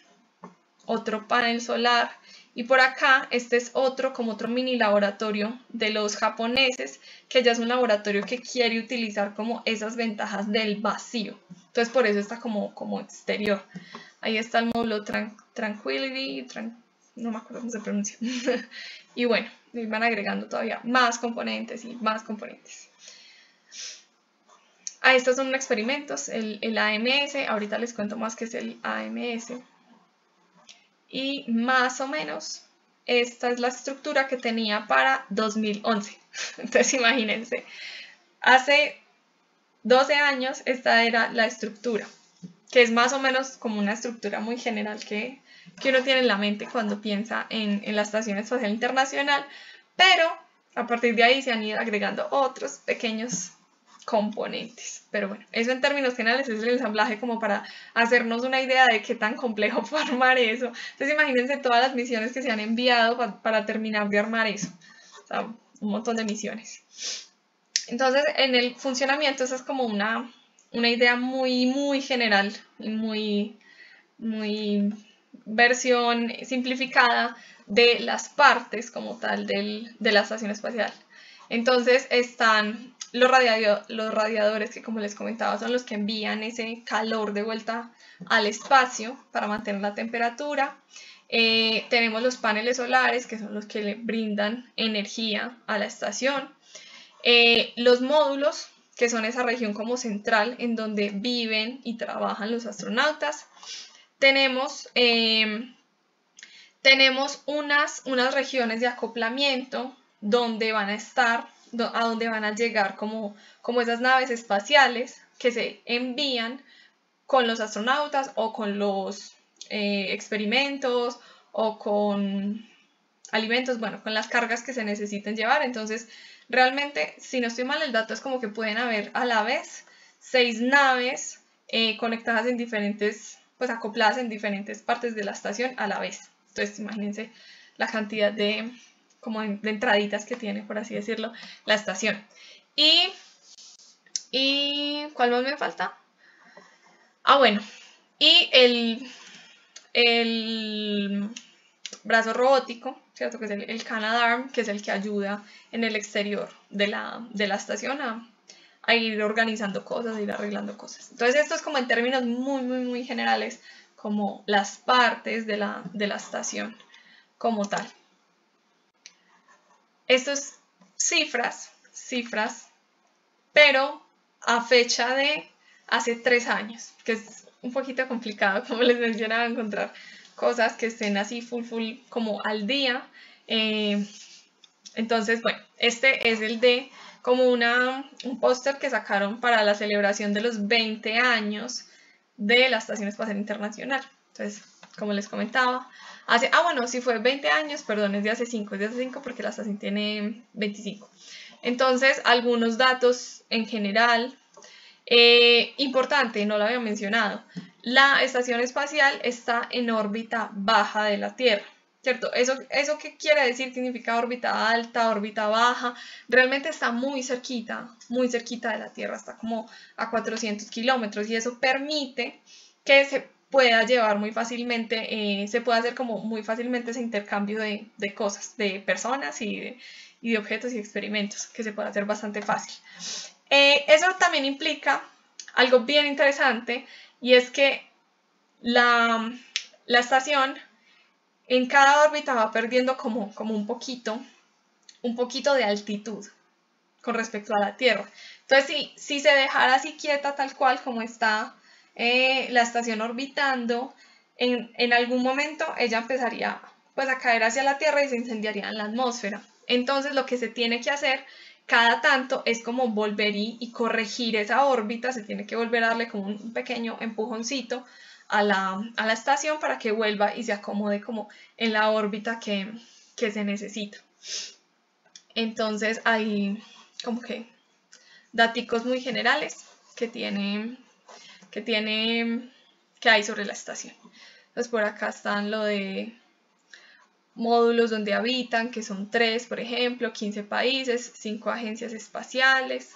otro panel solar. Y por acá, este es otro mini laboratorio de los japoneses, que ya es un laboratorio que quiere utilizar como esas ventajas del vacío. Entonces por eso está como exterior. Ahí está el módulo Tranquility, no me acuerdo cómo se pronuncia. Y bueno, van agregando todavía más componentes y más componentes. Estos son experimentos, el AMS, ahorita les cuento más qué es el AMS. Y más o menos esta es la estructura que tenía para 2011. Entonces imagínense, hace 12 años esta era la estructura, que es más o menos como una estructura muy general que uno tiene en la mente cuando piensa en la Estación Espacial Internacional, pero a partir de ahí se han ido agregando otros pequeños componentes. Pero bueno, eso en términos generales es el ensamblaje como para hacernos una idea de qué tan complejo fue armar eso. Entonces imagínense todas las misiones que se han enviado para terminar de armar eso. O sea, un montón de misiones. Entonces en el funcionamiento eso es como una idea muy general y muy versión simplificada de las partes como tal de la estación espacial. Entonces están los radiadores que, como les comentaba, son los que envían ese calor de vuelta al espacio para mantener la temperatura. Tenemos los paneles solares, que son los que le brindan energía a la estación. Los módulos, que son esa región como central en donde viven y trabajan los astronautas. Tenemos unas regiones de acoplamiento donde van a estar, a donde van a llegar como esas naves espaciales que se envían con los astronautas o con los experimentos o con alimentos, bueno, con las cargas que se necesiten llevar. Entonces, realmente, si no estoy mal, el dato es como que pueden haber a la vez 6 naves conectadas en diferentes, pues acopladas en diferentes partes de la estación a la vez. Entonces, imagínense la cantidad de entraditas que tiene, por así decirlo, la estación. ¿Y cuál más me falta? Bueno, y el brazo robótico, ¿cierto? Que es el Canadarm, que es el que ayuda en el exterior de la estación a ir organizando cosas, a ir arreglando cosas. Entonces esto es como en términos muy generales, como las partes de la estación como tal. Esto es cifras, pero a fecha de hace 3 años, que es un poquito complicado, como les mencionaba, encontrar cosas que estén así full como al día. Entonces, bueno, este es el de como un póster que sacaron para la celebración de los 20 años de la Estación Espacial Internacional. Entonces, como les comentaba, bueno, sí fue 20 años, perdón, es de hace 5 porque la estación tiene 25. Entonces, algunos datos en general. Importante, no lo había mencionado, la estación espacial está en órbita baja de la Tierra, ¿cierto? ¿Eso qué quiere decir? ¿Qué significa órbita alta, órbita baja? Realmente está muy cerquita de la Tierra, está como a 400 kilómetros y eso permite que se pueda llevar muy fácilmente, se pueda hacer como muy fácilmente ese intercambio de cosas, de personas y de objetos y experimentos, que se puede hacer bastante fácil. Eso también implica algo bien interesante y es que la estación en cada órbita va perdiendo como un poquito de altitud con respecto a la Tierra. Entonces, si se dejara así quieta tal cual como está la estación orbitando, en algún momento ella empezaría pues a caer hacia la Tierra y se incendiaría en la atmósfera. Entonces, lo que se tiene que hacer cada tanto es como volver y corregir esa órbita, se tiene que volver a darle como un pequeño empujoncito a la estación para que vuelva y se acomode como en la órbita que se necesita. Entonces hay como que daticos muy generales que hay sobre la estación. Entonces por acá están lo de módulos donde habitan, que son 3, por ejemplo, 15 países, 5 agencias espaciales.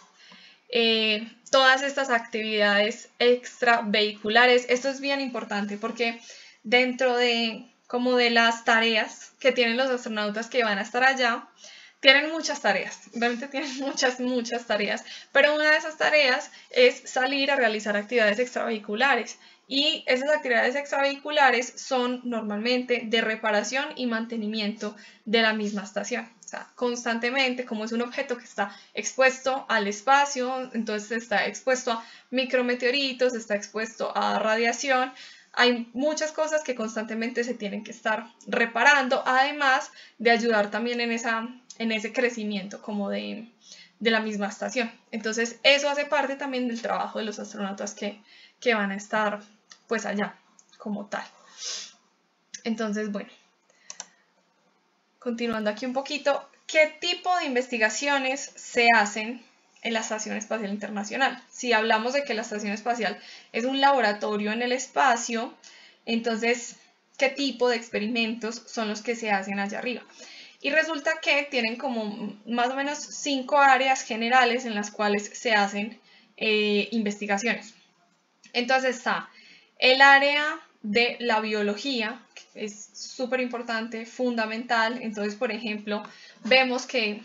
Todas estas actividades extravehiculares, esto es bien importante porque dentro de como de las tareas que tienen los astronautas que van a estar allá, tienen muchas tareas, realmente tienen muchas tareas, pero una de esas tareas es salir a realizar actividades extravehiculares. Y esas actividades extravehiculares son normalmente de reparación y mantenimiento de la misma estación. O sea, constantemente, como es un objeto que está expuesto al espacio, entonces está expuesto a micrometeoritos, está expuesto a radiación. Hay muchas cosas que constantemente se tienen que estar reparando, además de ayudar también en ese crecimiento como de la misma estación. Entonces, eso hace parte también del trabajo de los astronautas que van a estar pues allá como tal. Entonces, bueno, continuando aquí un poquito, ¿qué tipo de investigaciones se hacen en la Estación Espacial Internacional? Si hablamos de que la Estación Espacial es un laboratorio en el espacio, entonces, ¿qué tipo de experimentos son los que se hacen allá arriba? Y resulta que tienen como más o menos 5 áreas generales en las cuales se hacen investigaciones. Entonces está el área de la biología, que es súper importante, fundamental. Entonces, por ejemplo, vemos que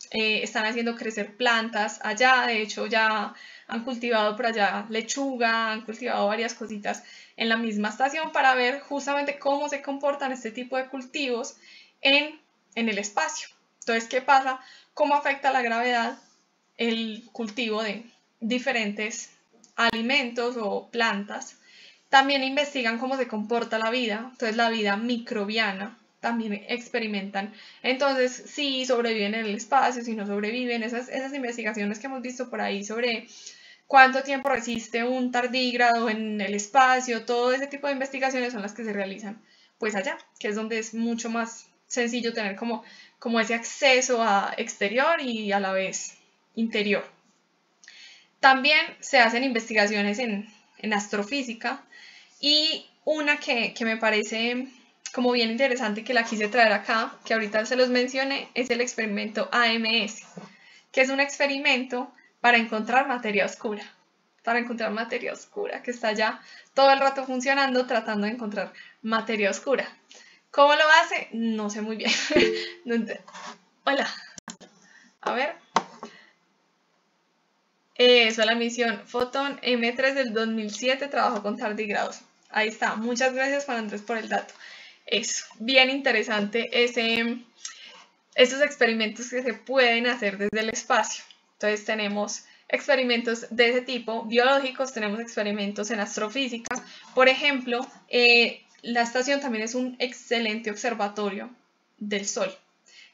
están haciendo crecer plantas allá. De hecho, ya han cultivado por allá lechuga, han cultivado varias cositas en la misma estación para ver justamente cómo se comportan este tipo de cultivos en el espacio. Entonces, ¿qué pasa? ¿Cómo afecta la gravedad el cultivo de diferentes alimentos o plantas? También investigan cómo se comporta la vida, entonces la vida microbiana también experimentan. Entonces, si sobreviven en el espacio, si no sobreviven, esas investigaciones que hemos visto por ahí sobre cuánto tiempo resiste un tardígrado en el espacio, todo ese tipo de investigaciones son las que se realizan pues allá, que es donde es mucho más sencillo tener como ese acceso a exterior y a la vez interior. También se hacen investigaciones en astrofísica, y una que me parece como bien interesante que la quise traer acá, que ahorita se los mencioné, es el experimento AMS, que es un experimento para encontrar materia oscura. Que está ya todo el rato funcionando tratando de encontrar materia oscura. ¿Cómo lo hace? No sé muy bien. Hola. A ver. Eso, la misión Photon M3 del 2007 trabajó con tardígrados. Ahí está. Muchas gracias, Juan Andrés, por el dato. Es bien interesante esos experimentos que se pueden hacer desde el espacio. Entonces tenemos experimentos de ese tipo, biológicos, tenemos experimentos en astrofísica. Por ejemplo, la estación también es un excelente observatorio del Sol.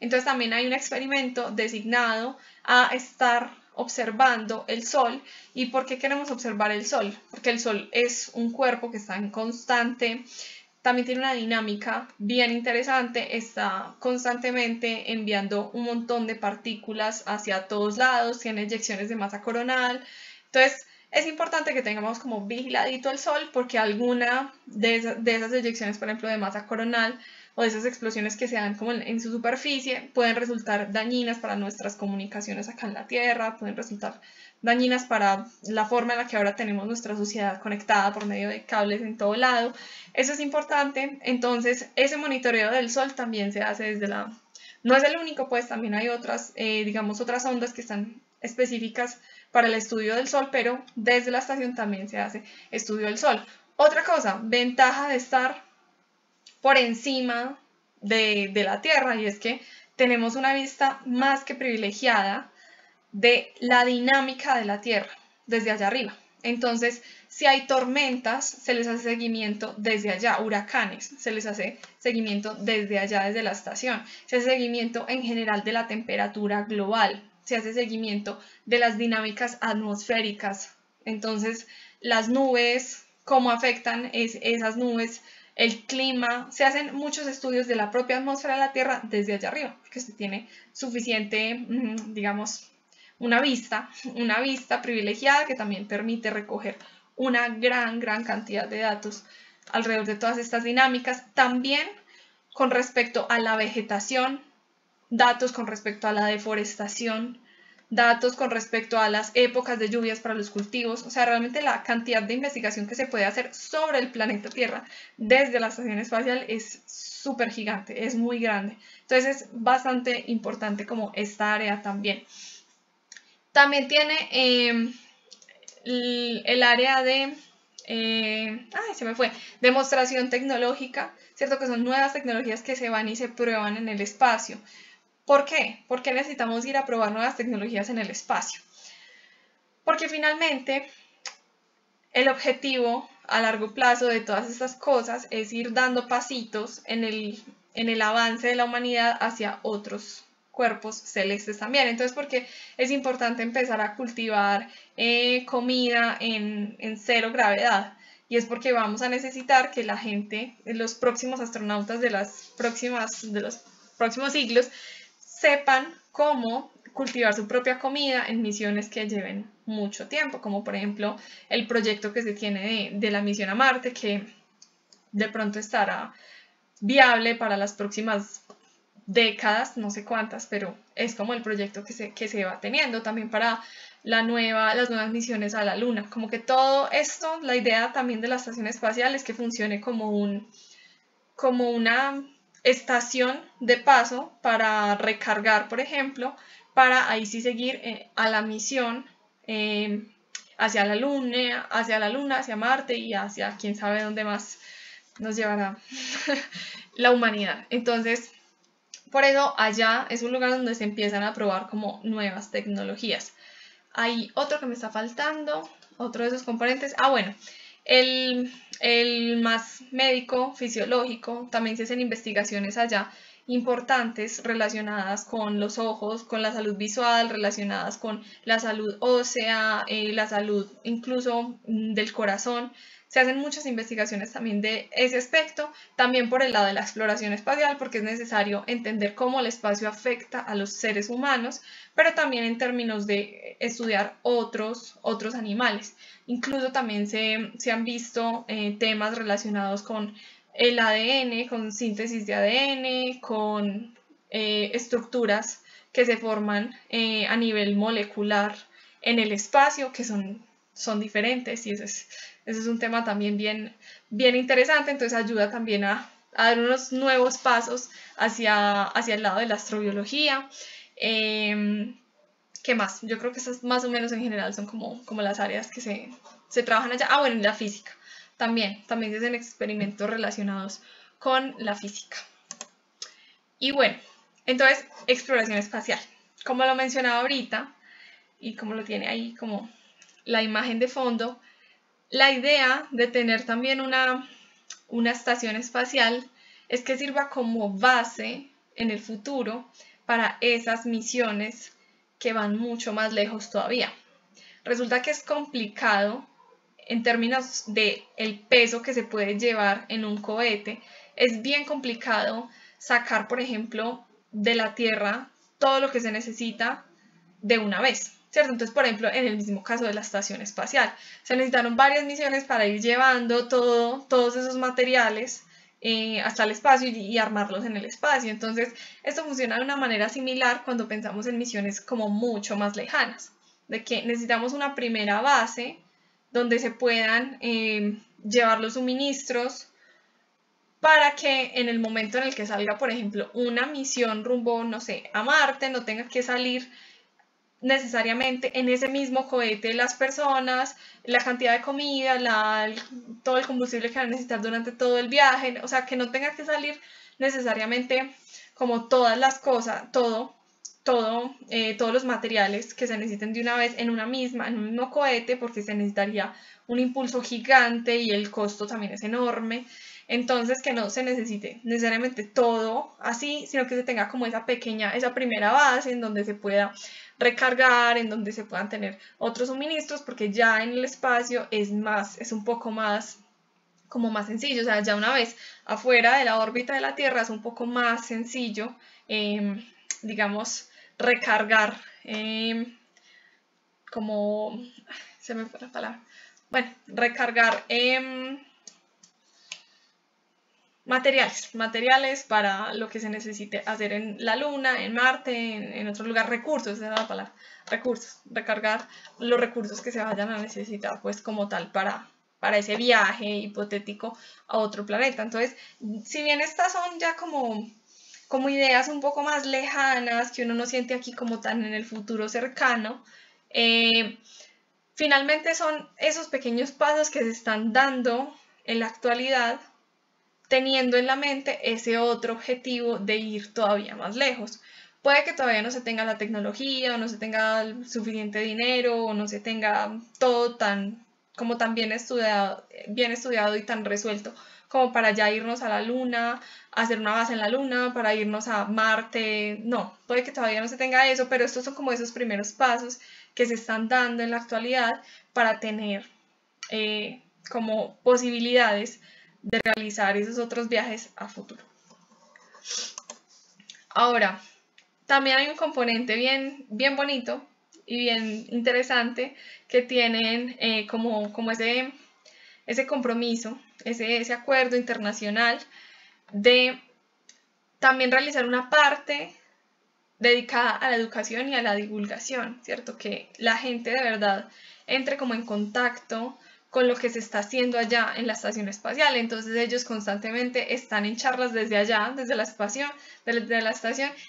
Entonces también hay un experimento designado a estar observando el Sol. ¿Y por qué queremos observar el Sol? Porque el Sol es un cuerpo que está en constante, también tiene una dinámica bien interesante, está constantemente enviando un montón de partículas hacia todos lados, tiene eyecciones de masa coronal. Entonces es importante que tengamos como vigiladito el Sol, porque alguna de esas eyecciones, por ejemplo, de masa coronal, o de esas explosiones que se dan como en su superficie, pueden resultar dañinas para nuestras comunicaciones acá en la Tierra, pueden resultar dañinas para la forma en la que ahora tenemos nuestra sociedad conectada por medio de cables en todo lado. Eso es importante. Entonces, ese monitoreo del Sol también se hace desde la... No es el único, pues también hay otras, digamos, otras ondas que están específicas para el estudio del Sol, pero desde la estación también se hace estudio del Sol. Otra cosa, ventaja de estar por encima de la Tierra, y es que tenemos una vista más que privilegiada de la dinámica de la Tierra desde allá arriba. Entonces, si hay tormentas, se les hace seguimiento desde allá, huracanes, se les hace seguimiento desde allá, desde la estación, se hace seguimiento en general de la temperatura global, se hace seguimiento de las dinámicas atmosféricas. Entonces, las nubes, cómo afectan esas nubes el clima, se hacen muchos estudios de la propia atmósfera de la Tierra desde allá arriba, porque se tiene suficiente, digamos, una vista privilegiada que también permite recoger una gran cantidad de datos alrededor de todas estas dinámicas. También con respecto a la vegetación, datos con respecto a la deforestación, datos con respecto a las épocas de lluvias para los cultivos, o sea, realmente la cantidad de investigación que se puede hacer sobre el planeta Tierra desde la estación espacial es súper gigante, es muy grande. Entonces es bastante importante como esta área también. También tiene el área de, demostración tecnológica, ¿cierto? Que son nuevas tecnologías que se van y se prueban en el espacio. ¿Por qué? ¿Por qué necesitamos ir a probar nuevas tecnologías en el espacio? Porque finalmente el objetivo a largo plazo de todas estas cosas es ir dando pasitos en el avance de la humanidad hacia otros cuerpos celestes también. Entonces, porque es importante empezar a cultivar comida en cero gravedad. Y es porque vamos a necesitar que la gente, los próximos astronautas de los próximos siglos, sepan cómo cultivar su propia comida en misiones que lleven mucho tiempo, como por ejemplo el proyecto que se tiene de la misión a Marte, que de pronto estará viable para las próximas décadas, no sé cuántas, pero es como el proyecto que se va teniendo también para las nuevas misiones a la Luna. Como que todo esto, la idea también de la estación espacial es que funcione como una estación de paso para recargar, por ejemplo, para ahí sí seguir a la misión hacia la Luna, hacia Marte y hacia quién sabe dónde más nos llevará la humanidad. Entonces, por eso allá es un lugar donde se empiezan a probar como nuevas tecnologías. Hay otro que me está faltando, otro de esos componentes. Bueno, el más médico, fisiológico, también se hacen investigaciones allá importantes relacionadas con los ojos, con la salud visual, relacionadas con la salud ósea, la salud incluso del corazón. Se hacen muchas investigaciones también de ese aspecto, también por el lado de la exploración espacial, porque es necesario entender cómo el espacio afecta a los seres humanos, pero también en términos de estudiar otros animales. Incluso también se han visto temas relacionados con el ADN, con síntesis de ADN, con estructuras que se forman a nivel molecular en el espacio, que son diferentes, y ese es un tema también bien interesante. Entonces ayuda también a dar unos nuevos pasos hacia el lado de la astrobiología. ¿Qué más? Yo creo que esas más o menos en general son como las áreas que se trabajan allá. Bueno, y la física. También se hacen experimentos relacionados con la física. Y bueno, entonces, exploración espacial. Como lo mencionaba ahorita, y como lo tiene ahí como la imagen de fondo, la idea de tener también una estación espacial es que sirva como base en el futuro para esas misiones que van mucho más lejos todavía. Resulta que es complicado en términos de el peso que se puede llevar en un cohete. Es bien complicado sacar, por ejemplo, de la Tierra todo lo que se necesita de una vez, ¿cierto? Entonces, por ejemplo, en el mismo caso de la estación espacial, se necesitaron varias misiones para ir llevando todos esos materiales hasta el espacio y armarlos en el espacio. Entonces, esto funciona de una manera similar cuando pensamos en misiones como mucho más lejanas, de que necesitamos una primera base donde se puedan llevar los suministros para que en el momento en el que salga, por ejemplo, una misión rumbo, no sé, a Marte, no tenga que salir necesariamente en ese mismo cohete las personas, la cantidad de comida, todo el combustible que van a necesitar durante todo el viaje, o sea, que no tenga que salir necesariamente como todas las cosas, todos los materiales que se necesiten de una vez en un mismo cohete, porque se necesitaría un impulso gigante y el costo también es enorme. Entonces, que no se necesite necesariamente todo así, sino que se tenga como esa primera base en donde se pueda recargar, en donde se puedan tener otros suministros, porque ya en el espacio es un poco más como más sencillo, o sea, ya una vez afuera de la órbita de la Tierra es un poco más sencillo, digamos, recargar, como, se me fue la palabra, bueno, recargar materiales para lo que se necesite hacer en la Luna, en Marte, en otro lugar, recursos, esa es la palabra, recursos, recargar los recursos que se vayan a necesitar, pues como tal, para ese viaje hipotético a otro planeta. Entonces, si bien estas son ya como ideas un poco más lejanas, que uno no siente aquí como tan en el futuro cercano, finalmente son esos pequeños pasos que se están dando en la actualidad, teniendo en la mente ese otro objetivo de ir todavía más lejos. Puede que todavía no se tenga la tecnología, o no se tenga el suficiente dinero, o no se tenga todo tan bien estudiado y tan resuelto como para ya irnos a la Luna, hacer una base en la Luna, para irnos a Marte. No, puede que todavía no se tenga eso, pero estos son como esos primeros pasos que se están dando en la actualidad para tener como posibilidades de realizar esos otros viajes a futuro. Ahora, también hay un componente bien bonito y bien interesante que tienen como ese compromiso, ese acuerdo internacional de también realizar una parte dedicada a la educación y a la divulgación, ¿cierto? Que la gente de verdad entre como en contacto con lo que se está haciendo allá en la estación espacial. Entonces ellos constantemente están en charlas desde allá, desde la estación,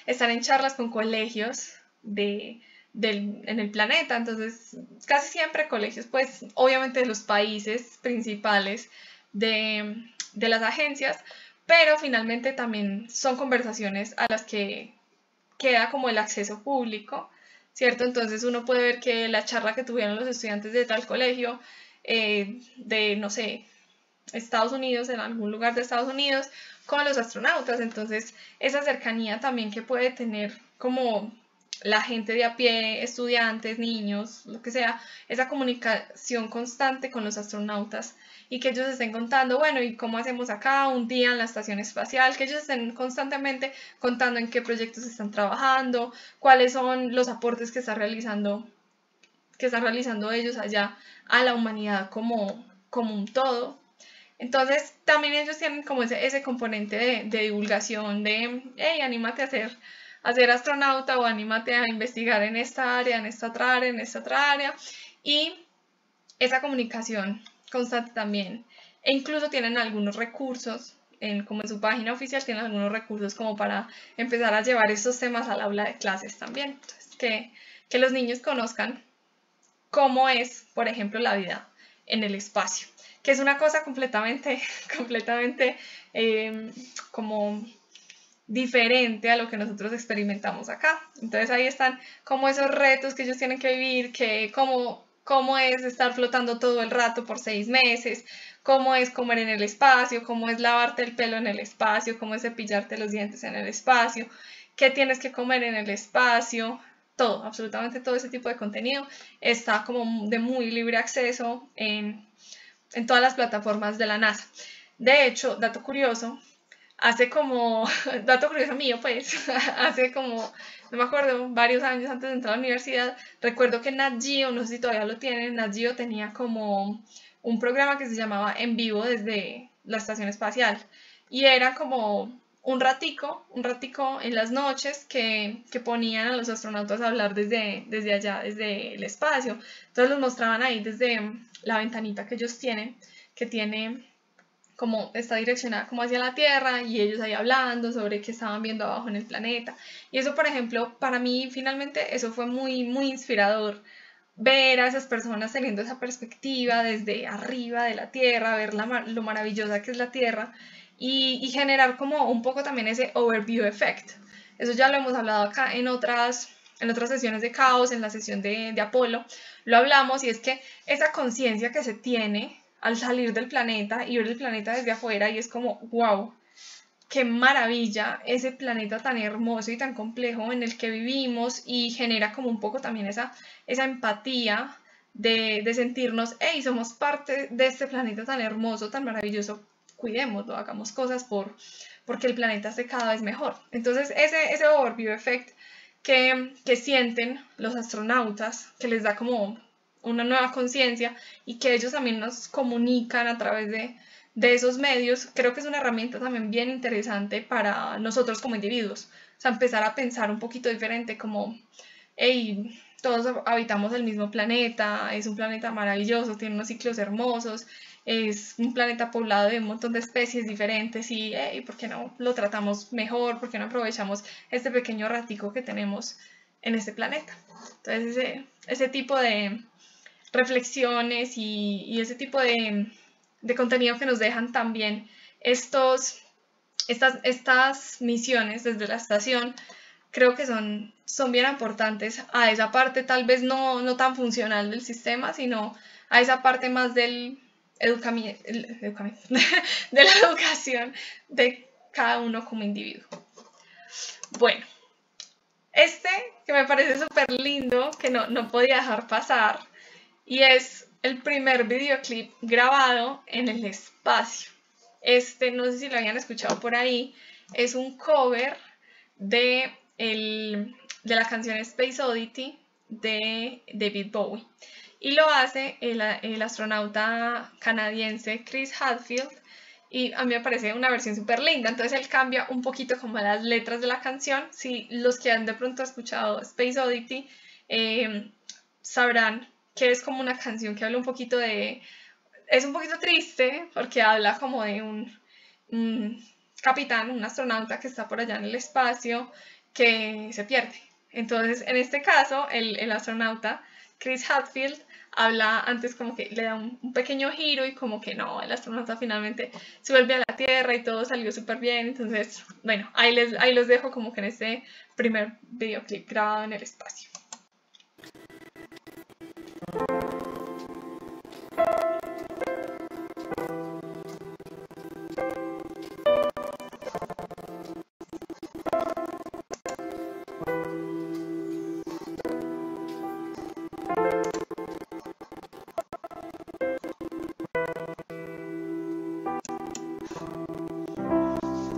están en charlas con colegios en el planeta. Entonces casi siempre colegios, pues obviamente de los países principales de las agencias, pero finalmente también son conversaciones a las que queda como el acceso público, ¿cierto? Entonces uno puede ver que la charla que tuvieron los estudiantes de tal colegio, de, no sé, Estados Unidos, en algún lugar de Estados Unidos, con los astronautas. Entonces esa cercanía también que puede tener como la gente de a pie, estudiantes, niños, lo que sea, esa comunicación constante con los astronautas y que ellos estén contando, bueno, ¿y cómo hacemos acá un día en la estación espacial? Que ellos estén constantemente contando en qué proyectos están trabajando, cuáles son los aportes que están realizando ellos allá a la humanidad como un todo. Entonces, también ellos tienen como ese componente de divulgación, de, hey, anímate a ser astronauta, o anímate a investigar en esta área, en esta otra área, en esta otra área. Y esa comunicación constante también. E incluso tienen algunos recursos, como en su página oficial, tienen algunos recursos como para empezar a llevar estos temas al aula de clases también. Entonces, que los niños conozcan cómo es, por ejemplo, la vida en el espacio, que es una cosa completamente como diferente a lo que nosotros experimentamos acá. Entonces ahí están como esos retos que ellos tienen que vivir, que cómo es estar flotando todo el rato por 6 meses, cómo es comer en el espacio, cómo es lavarte el pelo en el espacio, cómo es cepillarte los dientes en el espacio, qué tienes que comer en el espacio. Todo, absolutamente todo ese tipo de contenido está como de muy libre acceso en todas las plataformas de la NASA. De hecho, dato curioso mío, pues, hace como, no me acuerdo, varios años antes de entrar a la universidad, recuerdo que Nat Geo, no sé si todavía lo tienen, Nat Geo tenía como un programa que se llamaba En Vivo desde la estación espacial, y era como un ratico en las noches que ponían a los astronautas a hablar desde allá, desde el espacio. Entonces los mostraban ahí desde la ventanita que ellos tienen, que tiene como está direccionada como hacia la Tierra, y ellos ahí hablando sobre qué estaban viendo abajo en el planeta. Y eso, por ejemplo, para mí finalmente eso fue muy, muy inspirador, ver a esas personas teniendo esa perspectiva desde arriba de la Tierra, ver lo maravillosa que es la Tierra, y generar como un poco también ese overview effect. Eso ya lo hemos hablado acá en otras sesiones de Caos, en la sesión de Apolo, lo hablamos, y es que esa conciencia que se tiene al salir del planeta y ver el planeta desde afuera, y es como, wow, qué maravilla ese planeta tan hermoso y tan complejo en el que vivimos, y genera como un poco también esa empatía de sentirnos, hey, somos parte de este planeta tan hermoso, tan maravilloso, cuidémoslo, hagamos cosas porque el planeta esté cada vez mejor. Entonces ese overview effect que sienten los astronautas, que les da como una nueva conciencia y que ellos también nos comunican a través de esos medios, creo que es una herramienta también bien interesante para nosotros como individuos. O sea, empezar a pensar un poquito diferente, como, hey, todos habitamos el mismo planeta, es un planeta maravilloso, tiene unos ciclos hermosos, es un planeta poblado de un montón de especies diferentes y, hey, ¿por qué no lo tratamos mejor? ¿Por qué no aprovechamos este pequeño ratico que tenemos en este planeta? Entonces, ese tipo de reflexiones y ese tipo de contenido que nos dejan también estas misiones desde la estación, creo que son bien importantes a esa parte tal vez no tan funcional del sistema, sino a esa parte más del de la educación de cada uno como individuo. Bueno, que me parece súper lindo, que no podía dejar pasar, y es el primer videoclip grabado en el espacio. No sé si lo habían escuchado por ahí, es un cover de la canción Space Oddity de David Bowie. Y lo hace el astronauta canadiense Chris Hadfield, y a mí me parece una versión súper linda. Entonces él cambia un poquito como las letras de la canción. Si los que han de pronto escuchado Space Oddity sabrán que es como una canción que habla un poquito es un poquito triste porque habla como de un capitán, un astronauta que está por allá en el espacio que se pierde. Entonces, en este caso, el astronauta Chris Hadfield habla antes como que le da un pequeño giro y como que no, el astronauta finalmente se vuelve a la Tierra y todo salió súper bien. Entonces, bueno, ahí los dejo como que en este primer videoclip grabado en el espacio.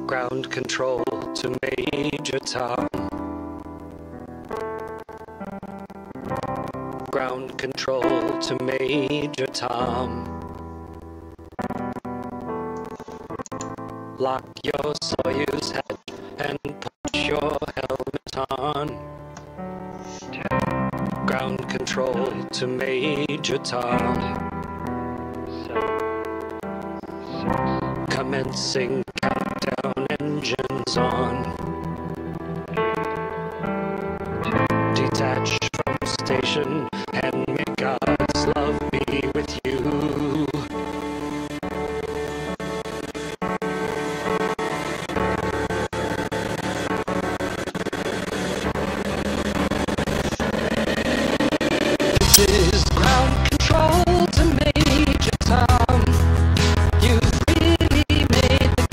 Ground control to Major Tom. Ground control to Major Tom. Lock your Soyuz hatch and put your helmet on. Ground control to Major Tom. Commencing countdown, engines on. Detach from station and may God's love be with you. This is ground control to Major Tom. You've really made the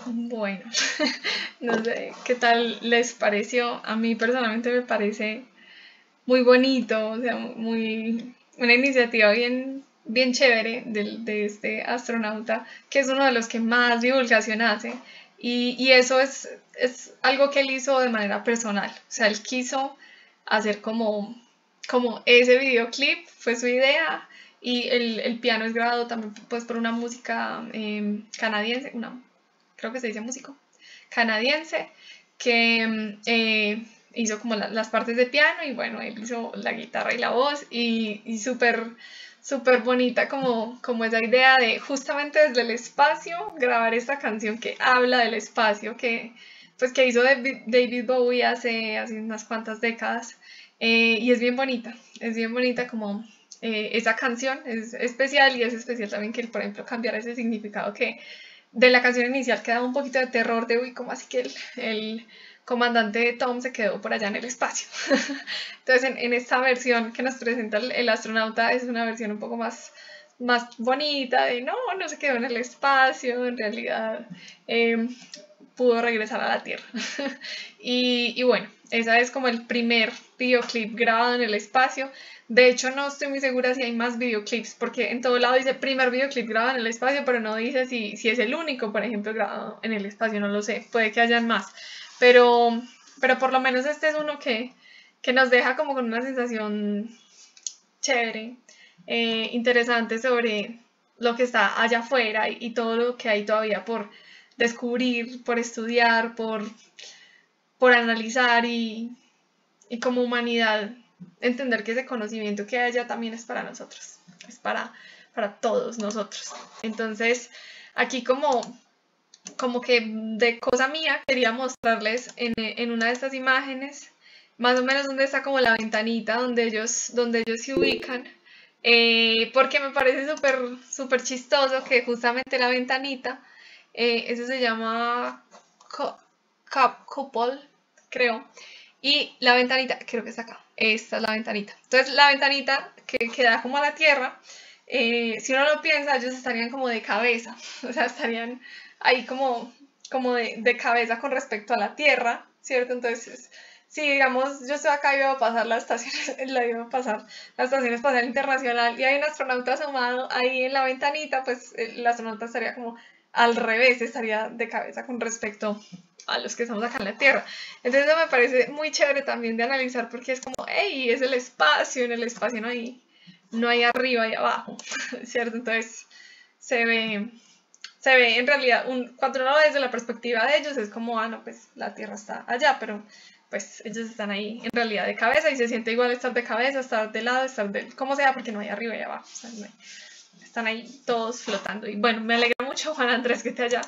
Bueno, no sé qué tal les pareció. A mí personalmente me parece muy bonito, o sea, una iniciativa bien chévere de este astronauta, que es uno de los que más divulgación hace. Y eso es algo que él hizo de manera personal. O sea, él quiso hacer como ese videoclip, fue su idea. Y el piano es grabado también pues, por una música canadiense, creo que se dice músico, canadiense, que hizo como las partes de piano y bueno, él hizo la guitarra y la voz y súper bonita como esa idea de justamente desde el espacio grabar esta canción que habla del espacio pues que hizo David Bowie hace unas cuantas décadas y es bien bonita como esa canción es especial y es especial también que él, por ejemplo, cambiara ese significado que de la canción inicial quedaba un poquito de terror de, uy, ¿cómo así que el comandante Tom se quedó por allá en el espacio? Entonces, en esta versión que nos presenta el astronauta es una versión un poco más bonita, de no se quedó en el espacio, en realidad pudo regresar a la Tierra. y bueno, esa es como el primer videoclip grabado en el espacio. De hecho, no estoy muy segura si hay más videoclips, porque en todo lado dice primer videoclip grabado en el espacio, pero no dice si es el único, por ejemplo, grabado en el espacio, no lo sé, puede que hayan más. Pero por lo menos este es uno que nos deja como con una sensación chévere, interesante sobre lo que está allá afuera y todo lo que hay todavía por descubrir, por estudiar, por analizar y como humanidad entender que ese conocimiento que hay allá también es para nosotros, es para todos nosotros. Entonces, aquí como que de cosa mía quería mostrarles en una de estas imágenes más o menos donde está como la ventanita donde ellos se ubican, porque me parece súper chistoso que justamente la ventanita, eso se llama cupola, creo, y la ventanita, creo que está acá, esta es la ventanita. Entonces la ventanita que da como a la Tierra, si uno lo piensa, ellos estarían como de cabeza, o sea, estarían ahí como de cabeza con respecto a la Tierra, ¿cierto? Entonces, si digamos, yo estoy acá y iba a pasar la estación espacial internacional y hay un astronauta asomado ahí en la ventanita, pues el astronauta estaría como al revés, estaría de cabeza con respecto a los que estamos acá en la Tierra. Entonces eso me parece muy chévere también de analizar porque es como, hey, es el espacio, en el espacio no hay arriba y abajo, ¿cierto? Entonces se ve en realidad, cuando uno lo ve desde la perspectiva de ellos es como, no, pues la Tierra está allá, pero pues ellos están ahí en realidad de cabeza y se siente igual estar de cabeza, estar de lado, como sea, porque no hay arriba y abajo, o sea, están ahí todos flotando. Y bueno, me alegra mucho, Juan Andrés, que te haya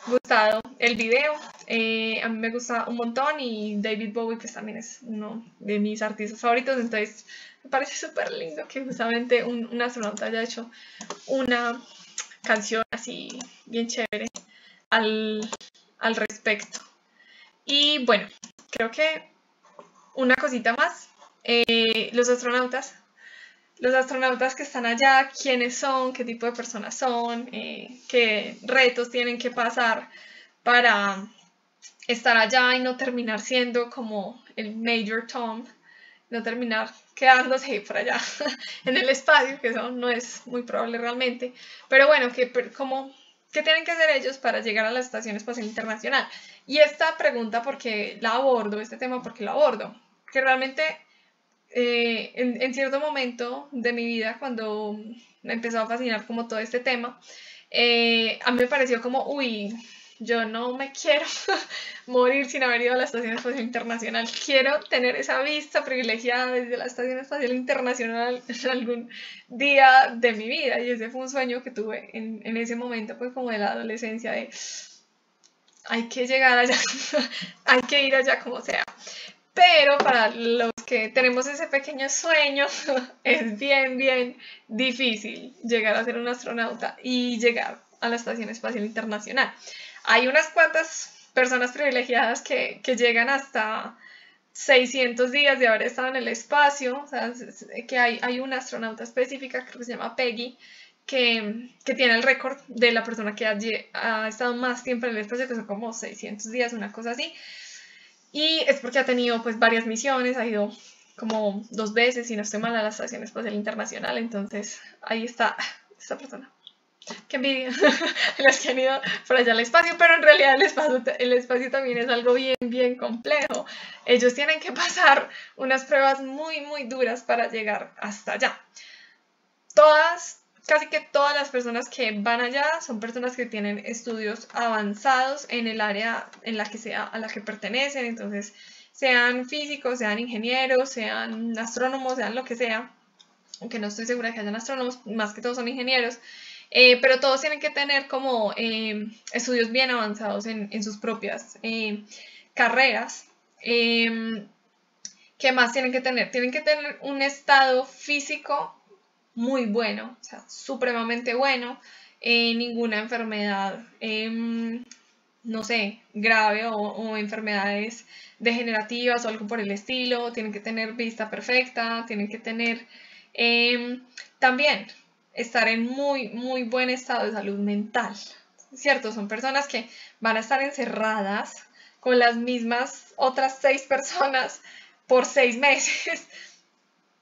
gustado el video. A mí me gusta un montón y David Bowie pues también es uno de mis artistas favoritos, entonces me parece súper lindo que justamente un astronauta haya hecho una canción así bien chévere al respecto. Y bueno, creo que una cosita más, los astronautas que están allá, quiénes son, qué tipo de personas son, qué retos tienen que pasar para estar allá y no terminar siendo como el Major Tom, no terminar quedándose por allá en el espacio, que eso no es muy probable realmente, pero bueno, ¿qué tienen que hacer ellos para llegar a la Estación Espacial Internacional? Y esta pregunta, este tema porque lo abordo, que realmente en cierto momento de mi vida, cuando me empezó a fascinar como todo este tema, a mí me pareció como, uy, yo no me quiero morir sin haber ido a la Estación Espacial Internacional. Quiero tener esa vista privilegiada desde la Estación Espacial Internacional en algún día de mi vida. Y ese fue un sueño que tuve en ese momento, pues como de la adolescencia, de hay que llegar allá, hay que ir allá como sea. Pero para los que tenemos ese pequeño sueño, es bien difícil llegar a ser un astronauta y llegar a la Estación Espacial Internacional. Hay unas cuantas personas privilegiadas que llegan hasta 600 días de haber estado en el espacio, o sea, que hay una astronauta específica, creo que se llama Peggy, que tiene el récord de la persona que ha estado más tiempo en el espacio, que son como 600 días, una cosa así. Y es porque ha tenido pues varias misiones, ha ido como 2 veces, si no estoy mal, a la Estación Espacial Internacional. Entonces ahí está esta persona. Qué envidia las que han ido por allá al espacio, pero en realidad el espacio también es algo bien complejo. Ellos tienen que pasar unas pruebas muy duras para llegar hasta allá. Casi que todas las personas que van allá son personas que tienen estudios avanzados en el área en la que a la que pertenecen. Entonces, sean físicos, sean ingenieros, sean astrónomos, sean lo que sea, aunque no estoy segura de que hayan astrónomos, más que todos son ingenieros. Pero todos tienen que tener como estudios bien avanzados en sus propias carreras. ¿Qué más tienen que tener? Tienen que tener un estado físico muy bueno, o sea, supremamente bueno, ninguna enfermedad, no sé, grave o enfermedades degenerativas o algo por el estilo. Tienen que tener vista perfecta, tienen que tener también estar en muy buen estado de salud mental, ¿cierto? Son personas que van a estar encerradas con las mismas otras 6 personas por 6 meses.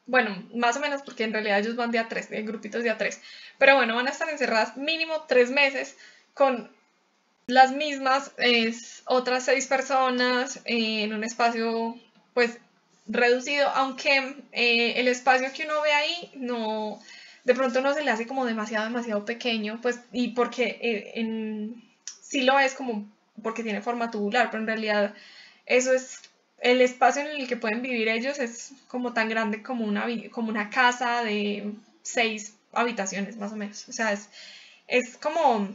Bueno, más o menos, porque en realidad ellos van de a 3, en grupitos de a 3. Pero bueno, van a estar encerradas mínimo 3 meses con las mismas otras 6 personas en un espacio pues reducido, aunque el espacio que uno ve ahí no, de pronto no se le hace como demasiado pequeño, pues, y porque sí lo es como porque tiene forma tubular, pero en realidad eso es el espacio en el que pueden vivir ellos, es como tan grande como una casa de 6 habitaciones más o menos. O sea, es como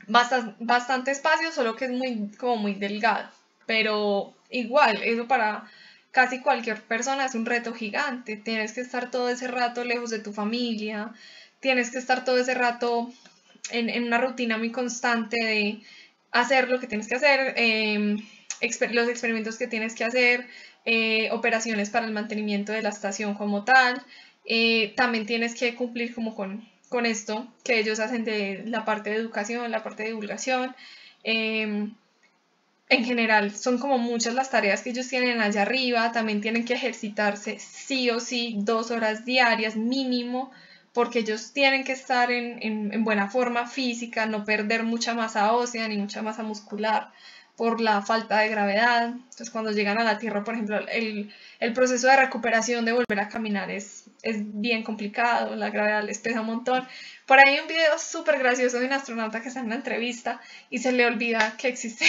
bastante espacio, solo que es como muy delgado. Pero igual, eso para casi cualquier persona es un reto gigante. Tienes que estar todo ese rato lejos de tu familia, tienes que estar todo ese rato en una rutina muy constante de hacer lo que tienes que hacer, los experimentos que tienes que hacer, operaciones para el mantenimiento de la estación como tal. También tienes que cumplir como con esto que ellos hacen de la parte de educación, la parte de divulgación. En general, son como muchas las tareas que ellos tienen allá arriba. También tienen que ejercitarse sí o sí 2 horas diarias mínimo, porque ellos tienen que estar en buena forma física, no perder mucha masa ósea ni mucha masa muscular por la falta de gravedad. Entonces, cuando llegan a la Tierra, por ejemplo, el proceso de recuperación de volver a caminar es bien complicado, la gravedad les pesa un montón. Por ahí hay un video súper gracioso de un astronauta que está en una entrevista y se le olvida que existe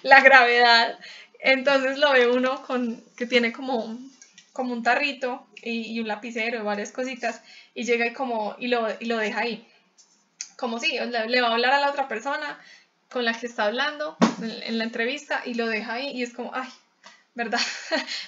la gravedad. Entonces lo ve uno que tiene como un tarrito y un lapicero y varias cositas, y llega y lo deja ahí. Como si le va a hablar a la otra persona con la que está hablando en la entrevista, y lo deja ahí, y es como, ay, ¿verdad?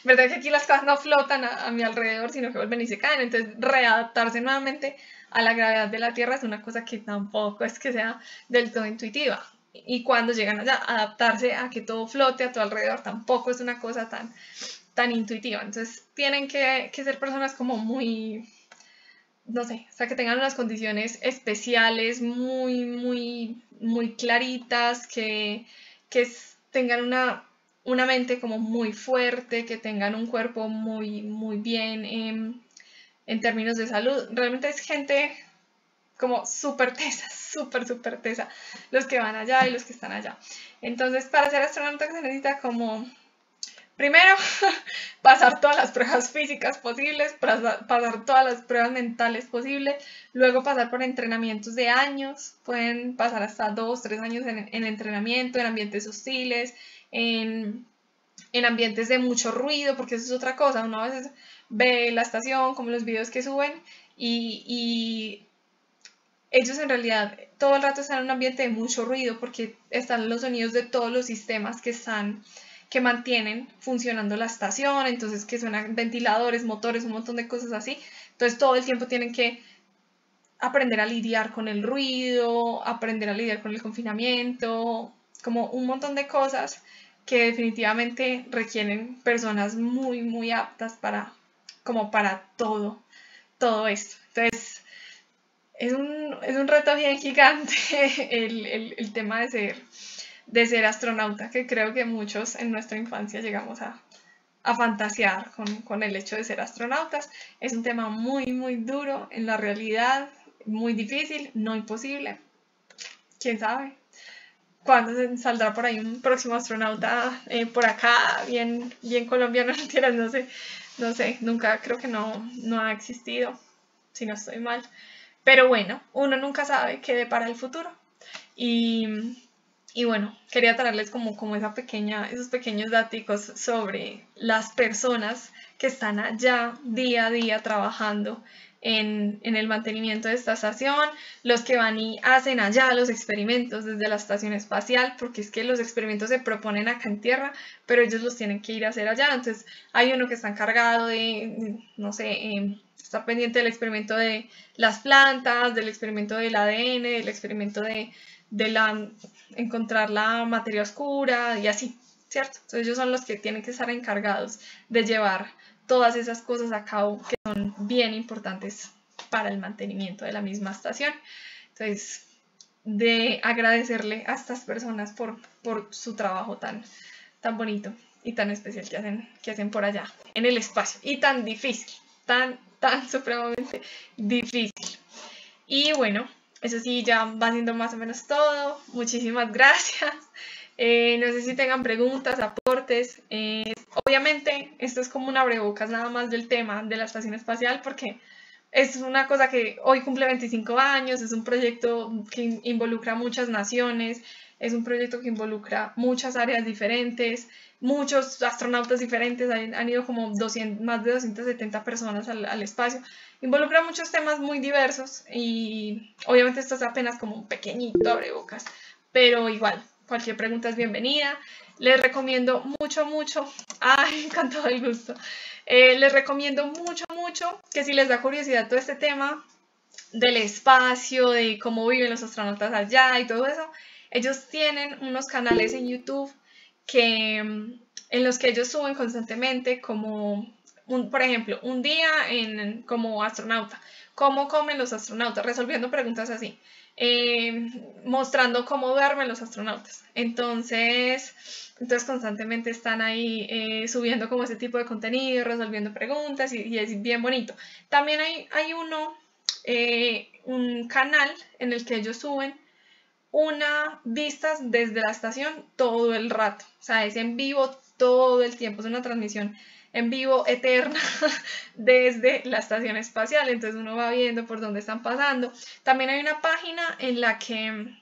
¿Verdad que aquí las cosas no flotan a mi alrededor, sino que vuelven y se caen? Entonces, readaptarse nuevamente a la gravedad de la Tierra es una cosa que tampoco es que sea del todo intuitiva. Y cuando llegan allá, adaptarse a que todo flote a tu alrededor tampoco es una cosa tan intuitiva. Entonces, tienen que ser personas como muy, no sé, o sea, que tengan unas condiciones especiales muy claritas, que tengan una mente como muy fuerte, que tengan un cuerpo muy bien en términos de salud. Realmente es gente como súper tesa, súper tesa, los que van allá y los que están allá. Entonces, para ser astronauta se necesita como, primero, pasar todas las pruebas físicas posibles, pasar todas las pruebas mentales posibles, luego pasar por entrenamientos de años, pueden pasar hasta 2, 3 años en entrenamiento, en ambientes hostiles, en ambientes de mucho ruido, porque eso es otra cosa. Uno a veces ve la estación, como los videos que suben, y ellos en realidad todo el rato están en un ambiente de mucho ruido, porque están los sonidos de todos los sistemas que mantienen funcionando la estación. Entonces, que suenan ventiladores, motores, un montón de cosas así. Entonces, todo el tiempo tienen que aprender a lidiar con el ruido, aprender a lidiar con el confinamiento, como un montón de cosas que definitivamente requieren personas muy aptas para todo esto. Entonces, es un reto bien gigante el tema de ser astronauta, que creo que muchos en nuestra infancia llegamos a fantasear con el hecho de ser astronautas. Es un tema muy, muy duro en la realidad, muy difícil, no imposible. ¿Quién sabe? ¿Cuándo saldrá por ahí un próximo astronauta por acá, bien, bien colombiano? No sé, no sé, nunca creo que no ha existido, si no estoy mal. Pero bueno, uno nunca sabe qué depara el futuro. Y bueno, quería traerles como esos pequeños datos sobre las personas que están allá día a día trabajando en el mantenimiento de esta estación, los que van y hacen allá los experimentos desde la estación espacial, porque es que los experimentos se proponen acá en tierra, pero ellos los tienen que ir a hacer allá. Entonces hay uno que está encargado de, no sé, está pendiente del experimento de las plantas, del experimento del ADN, del experimento de encontrar la materia oscura y así, ¿cierto? Entonces ellos son los que tienen que estar encargados de llevar todas esas cosas a cabo que son bien importantes para el mantenimiento de la misma estación. Entonces, de agradecerle a estas personas por su trabajo tan bonito y tan especial que hacen por allá en el espacio y tan difícil, tan supremamente difícil. Y bueno, eso sí, ya va siendo más o menos todo. Muchísimas gracias. No sé si tengan preguntas, aportes. Obviamente, esto es como un abrebocas nada más del tema de la estación espacial, porque es una cosa que hoy cumple 25 años, es un proyecto que involucra muchas naciones, es un proyecto que involucra muchas áreas diferentes, muchos astronautas diferentes, han ido como más de 270 personas al espacio, involucra muchos temas muy diversos y obviamente esto es apenas como un pequeñito abrebocas, pero igual, cualquier pregunta es bienvenida. Les recomiendo mucho, con todo el gusto, les recomiendo mucho que si les da curiosidad todo este tema del espacio, de cómo viven los astronautas allá y todo eso, ellos tienen unos canales en YouTube en los que ellos suben constantemente como, por ejemplo, un día como astronauta, cómo comen los astronautas, resolviendo preguntas así, mostrando cómo duermen los astronautas. Entonces constantemente están ahí subiendo como ese tipo de contenido, resolviendo preguntas y es bien bonito. También hay un canal en el que ellos suben vistas desde la estación todo el rato, o sea, es en vivo todo el tiempo, es una transmisión en vivo eterna desde la estación espacial, entonces uno va viendo por dónde están pasando. También hay una página en la que,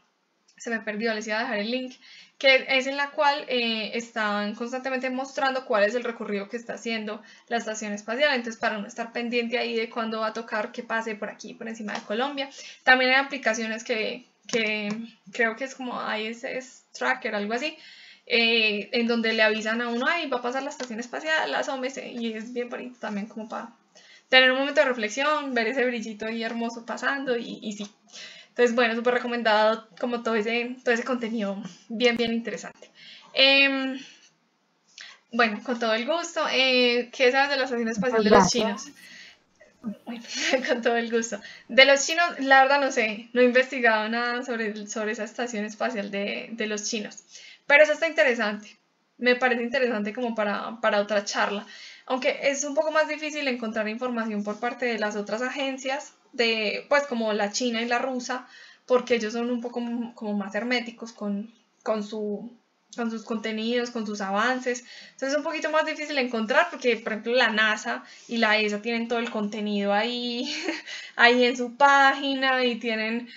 se me perdió, les iba a dejar el link, que es en la cual están constantemente mostrando cuál es el recorrido que está haciendo la estación espacial, entonces para uno estar pendiente ahí de cuándo va a tocar que pase por aquí, por encima de Colombia. También hay aplicaciones que creo que es como ISS Tracker, algo así, en donde le avisan a uno, ay, va a pasar la estación espacial, asómese, y es bien bonito también como para tener un momento de reflexión, ver ese brillito ahí hermoso pasando y sí. Entonces, bueno, súper recomendado como todo ese contenido bien interesante. Bueno, con todo el gusto. ¿Qué sabes de la estación espacial de los chinos? Bueno, con todo el gusto. De los chinos, la verdad no sé, no he investigado nada sobre esa estación espacial de los chinos. Pero eso está interesante. Me parece interesante como para otra charla. Aunque es un poco más difícil encontrar información por parte de las otras agencias, pues como la china y la rusa, porque ellos son un poco como más herméticos con sus contenidos, con sus avances. Entonces es un poquito más difícil encontrar porque, por ejemplo, la NASA y la ESA tienen todo el contenido ahí, ahí en su página y tienen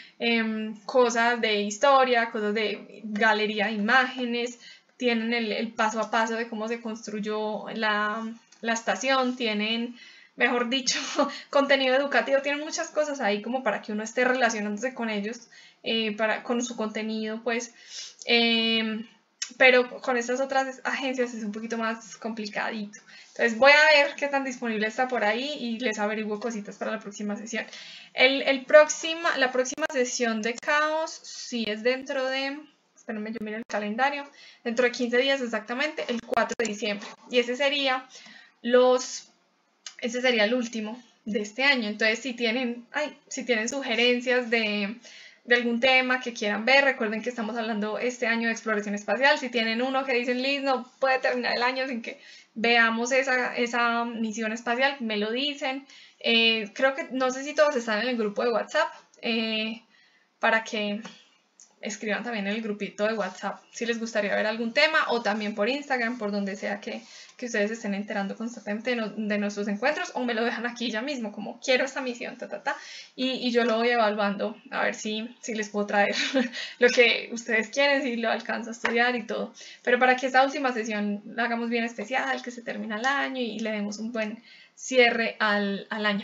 cosas de historia, cosas de galería de imágenes, tienen el paso a paso de cómo se construyó la estación, tienen, mejor dicho, contenido educativo, tienen muchas cosas ahí como para que uno esté relacionándose con ellos, con su contenido, pues. Pero con estas otras agencias es un poquito más complicadito. Entonces voy a ver qué tan disponible está por ahí y les averiguo cositas para la próxima sesión. La próxima sesión de Caos sí es dentro de, espérenme, yo miro el calendario, dentro de 15 días exactamente, el 4 de diciembre. Y ese sería el último este año. Entonces, si tienen sugerencias de algún tema que quieran ver, recuerden que estamos hablando este año de exploración espacial. Si tienen uno que dicen, Liz, no puede terminar el año sin que veamos esa misión espacial, me lo dicen. Creo que, no sé si todos están en el grupo de WhatsApp, para que escriban también en el grupito de WhatsApp si les gustaría ver algún tema, o también por Instagram, por donde sea que ustedes estén enterando constantemente de nuestros encuentros, o me lo dejan aquí ya mismo, como quiero esta misión, y yo lo voy evaluando a ver si les puedo traer lo que ustedes quieren, si lo alcanzo a estudiar y todo. Pero para que esta última sesión la hagamos bien especial, que se termina el año y le demos un buen cierre al año.